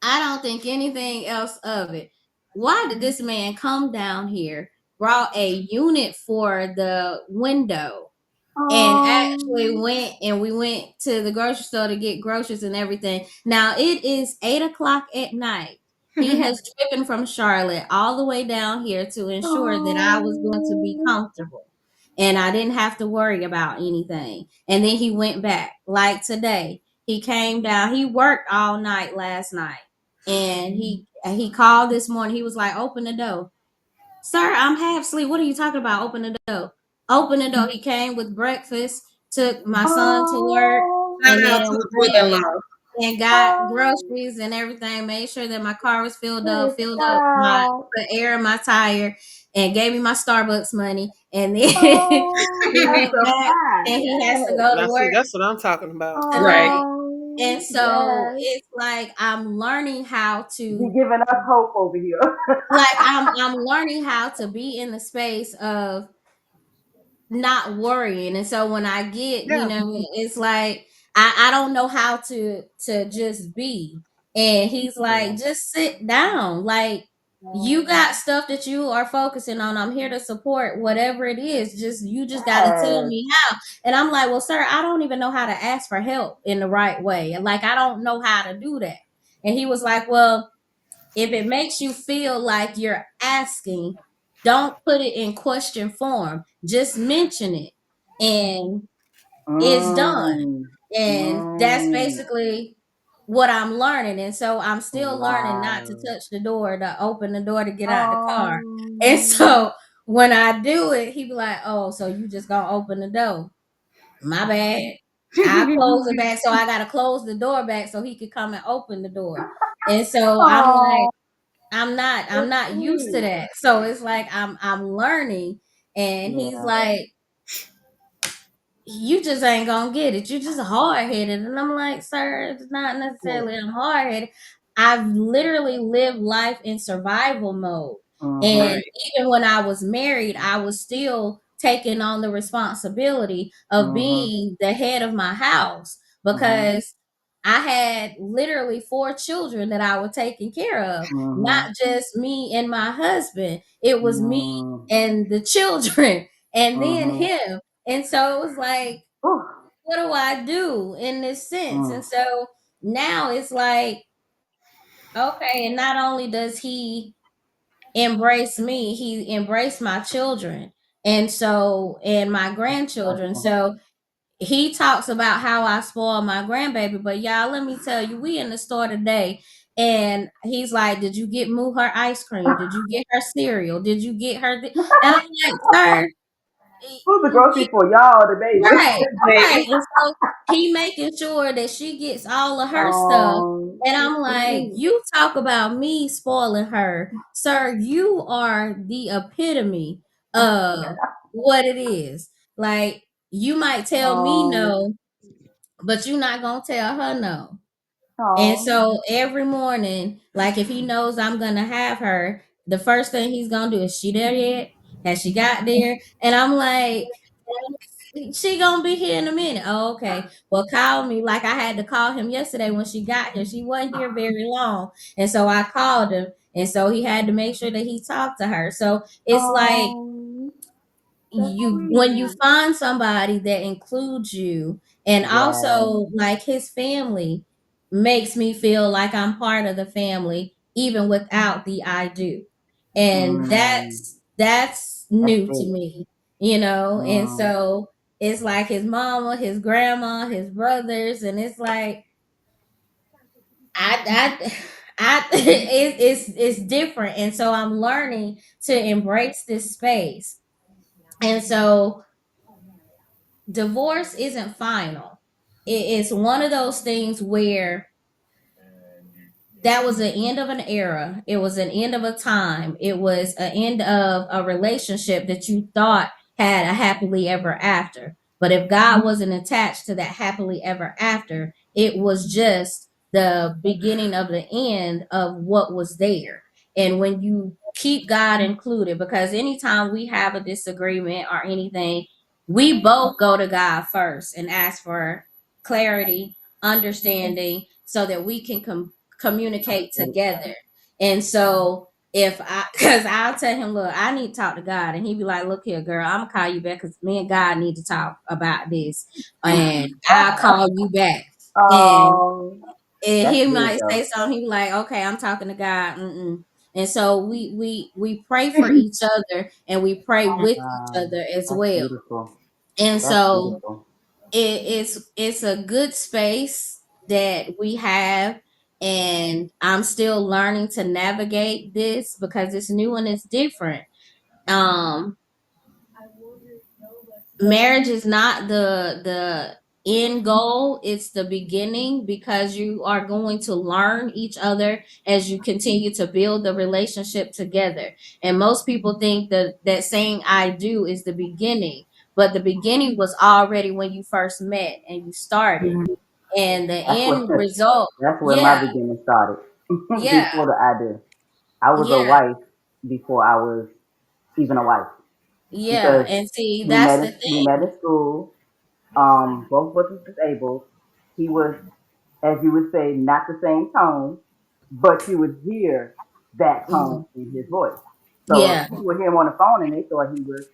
I don't think anything else of it. Why did this man come down here, brought a unit for the window, and actually Um. we went to the grocery store to get groceries and everything. Now it is 8 o'clock at night. He has driven from Charlotte all the way down here to ensure that I was going to be Um. comfortable and I didn't have to worry about anything. And then he went back. Like today, he came down. He worked all night last night, and he called this morning. He was like, "Open the door." Sir, I'm half asleep. What are you talking about? Open the door. Open the door. He came with breakfast, took my son to work, Shout and out then to we the went brother-in-law. and got groceries and everything, made sure that my car was Praise filled up my God. put air in my tire, and gave me my Starbucks money. And then Oh, we that's went a back, fact. and he has to Yes. go to Now, see, work that's what I'm talking about. Right. tonight. Oh, And so yes. it's like I'm learning how He to giving us hope over here. I'm learning how to be in the space of not worrying. And so when I get, Yeah, it's like I don't know how to just be. And he's yeah, like, just sit down. Like you got stuff that you are focusing on. I'm here to support whatever it is. Just you just gotta tell Yes. me how. And I'm like, well, sir, I don't even know how to ask for help in the right way. And like I don't know how to do that. And he was like, well, if it makes you feel like you're asking, don't put it in question form. Just mention it and it's done. Mm. And that's Mm. basically what I'm learning. And so I'm still learning not to Wow. touch the door, to open the door to get out the car. And Um. so when I do it, he be like, "Oh, so you just gonna open the door? My bad." I close it back, so I gotta close the door back so he could come and open the door. And so I'm like, Oh, I'm that's not used to sweet. that. So it's like I'm learning, and he's Yeah. like, "You just ain't gonna get it. You just hard headed." And I'm like, "Sir, it's not Mm. necessarily I'm hard headed. I've literally lived life in survival mode. And Mhm. Right. even when I was married, I was still taking on the responsibility of Mhm. being the head of my house Mhm. because I had literally four children that I was taking care of, not Mhm. just me and my husband. It was me Mhm. and the children and then Mhm. him. And so it was like, Whew. what do I do in this sense? And Mm. so now it's like, okay, and not only does he embrace me, he embraced my children. And so, and my grandchildren. Blessing. So he talks about how I spoil my grandbaby. But y'all, let me tell you, we in the store today. And he's like, "Did you get Moo her ice cream? Did you get her cereal? Did you get her?" And I'm like, "Sir, Who's the grocery for? Y'all or the baby? right, right." Baby. And so he making sure that she gets all of her stuff. And That's I'm like, sweet. you talk about me spoiling her, sir. You are the epitome of what it is. Like, you might tell me Um. no, but you're not gonna tell her no. And Oh. so every morning, like if he knows I'm gonna have her, the first thing he's gonna do is, "She there yet? Has she got there?" And I'm like, "She gonna be here in a minute." "Oh, okay. Well, call me." Like I had to call him yesterday when she got here. She wasn't here very long. And so I called him. And so he had to make sure that he talked to her. So it's like That's you when you sweet. find somebody that includes you, and Yes. also like his family makes me feel like I'm part of the family even without the "I do." And Mm. that's That's new to big. me, you know. And Mm. so it's like his mama, his grandma, his brothers, and it's like it's different. And so I'm learning to embrace this space. And so divorce isn't final. It's one of those things where that was the end of an era. It was an end of a time. It was an end of a relationship that you thought had a happily ever after. But if God wasn't attached to that happily ever after, it was just the beginning of the end of what was there. And when you keep God included, because anytime we have a disagreement or anything, we both go to God first and ask for clarity, understanding, so that we can communicate Big. together. And so if I, because I'll tell him, "Look, I need to talk to God," and he'd be like, "Look here, girl, I'm gonna call you back because me and God need to talk about this, and I'll call you back." And, and That's he big might say though. something. He'd be like, "Okay, I'm talking to God." Mm-mm. And so we pray for each other, and we pray with each Wow. other as That's well. beautiful. And That's so beautiful. it's a good space that we have, and I'm still learning to navigate this because it's new and it's different. um Marriage is not the end goal, it's the beginning, because you are going to learn each other as you continue to build the relationship together. And most people think that saying "I do" is the beginning, but the beginning was already when you first met and you started, and the That's what. end result. That's where my Yeah, beginning started. yeah, Before the idea, I was a yeah, wife before I was even a wife yeah. because And see, that's the we thing. met in school. Both of us disabled. He was, as you would say, not the same tone, but you would hear that tone Mhm. in his voice. So Yeah, people would hear him on the phone and they thought he was,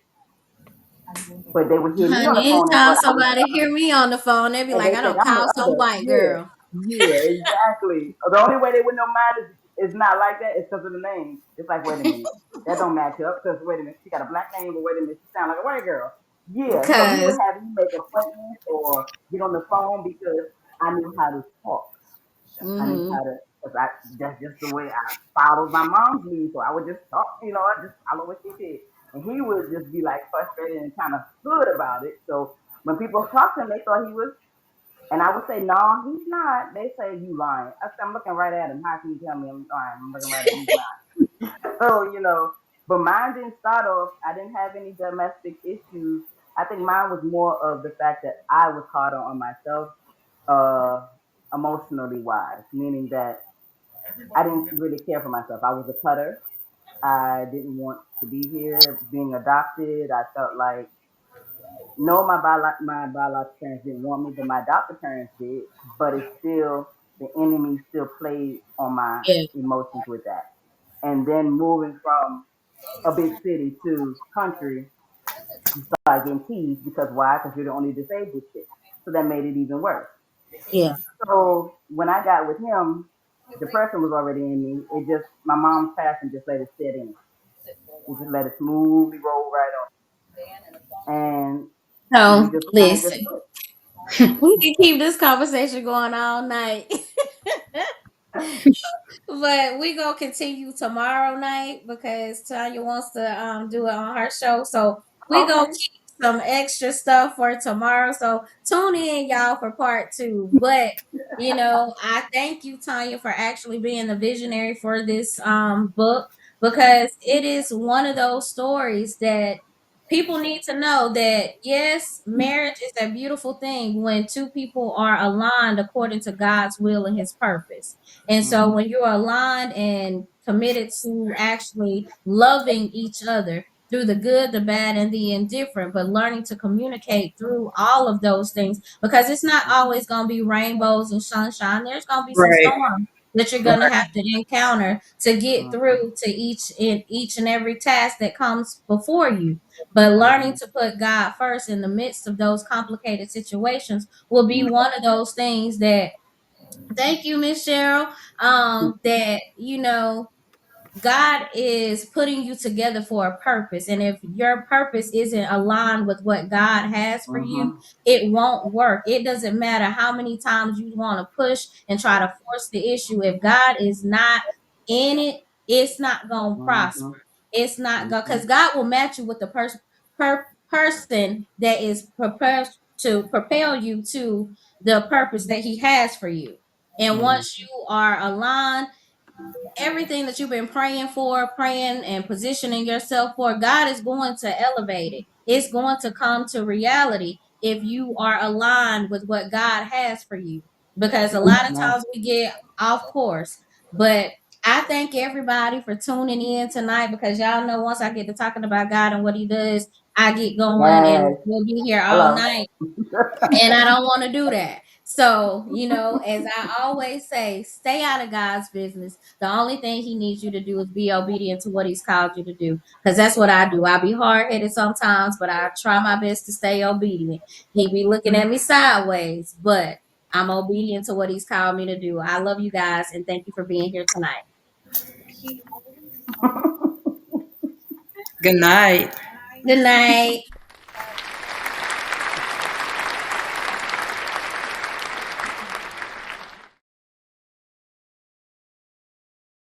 but they would hear me on the honey, phone and anytime thought I was somebody the hear other. me on the phone, they be And like, they "I think don't I'm the call some other. white Yeah, girl." yeah, exactly. The only way they would know mine is not like that is because of the name. It's like, wait a minute, that don't match up because wait a minute, she got a black name, but wait a minute, she sound like a white girl. Yeah, so he would Because have me make appointments or get on the phone because I knew how to talk. I didn't Mhm. try to, cause that's just the way I followed my mom's lead. So I would just talk, I just follow what she did. And he would just be like frustrated and kind of good about it. So when people talk to him, they thought he was, and I would say, no, he's not. They say, you lying. I said, I'm looking right at him. How can you tell me I'm lying? I'm looking right at him. He's not. So, but mine didn't start off, I didn't have any domestic issues. I think mine was more of the fact that I was harder on myself, uh, emotionally wise, meaning that I didn't really care for myself. I was a cutter. I didn't want to be here. Being adopted, I felt like no, my biological parents didn't want me, but my adopted parents did. But it's still the enemy still played on my Yeah. emotions with that. And then moving from a big city to country, you start getting teased because why? Because you're the only disabled chick. So that made it even worse. Yeah. So when I got with him, the person was already in me. It just my mom's passing just let it sit in. It just let it smoothly roll right on, and we So just kind of just listen, clicked. we can keep this conversation going all night. But we gonna continue tomorrow night because Tanya wants to do it on her show. So we gonna Okay. keep some extra stuff for tomorrow. So tune in, y'all, for part two. But I thank you, Tanya, for actually being the visionary for this book because it is one of those stories that people need to know that yes, marriage is a beautiful thing when two people are aligned according to God's will and his purpose. And so Mm-hmm. when you're aligned and committed to actually loving each other through the good, the bad, and the indifferent, but learning to communicate through all of those things because it's not always going to be rainbows and sunshine. There's going to be some Right. storms that you're going to Right. have to encounter to get Mm-hmm. through to each and every task that comes before you. But learning Mm-hmm. to put God first in the midst of those complicated situations will be one of those things that thank you, Miss Cheryl. That God is putting you together for a purpose. And if your purpose isn't aligned with what God has for you, Mm-hmm. it won't work. It doesn't matter how many times you want to push and try to force the issue. If God is not in it, it's not going to prosper. Mm-hmm. It's not going Mm-hmm. because God will match you with the person that is prepared to propel you to the purpose that He has for you. And once Mm-hmm. you are aligned, everything that you've been praying for, praying and positioning yourself for, God is going to elevate it. It's going to come to reality if you are aligned with what God has for you. Because a lot of Amen. times we get off course. But I thank everybody for tuning in tonight because y'all know once I get to talking about God and what He does, I get going and Yes. we'll be here all Hello. night. And I don't want to do that. So, as I always say, stay out of God's business. The only thing He needs you to do is be obedient to what He's called you to do. Because that's what I do. I be hard headed sometimes, but I try my best to stay obedient. He be looking at me sideways, but I'm obedient to what He's called me to do. I love you guys and thank you for being here tonight. Good night. Good night.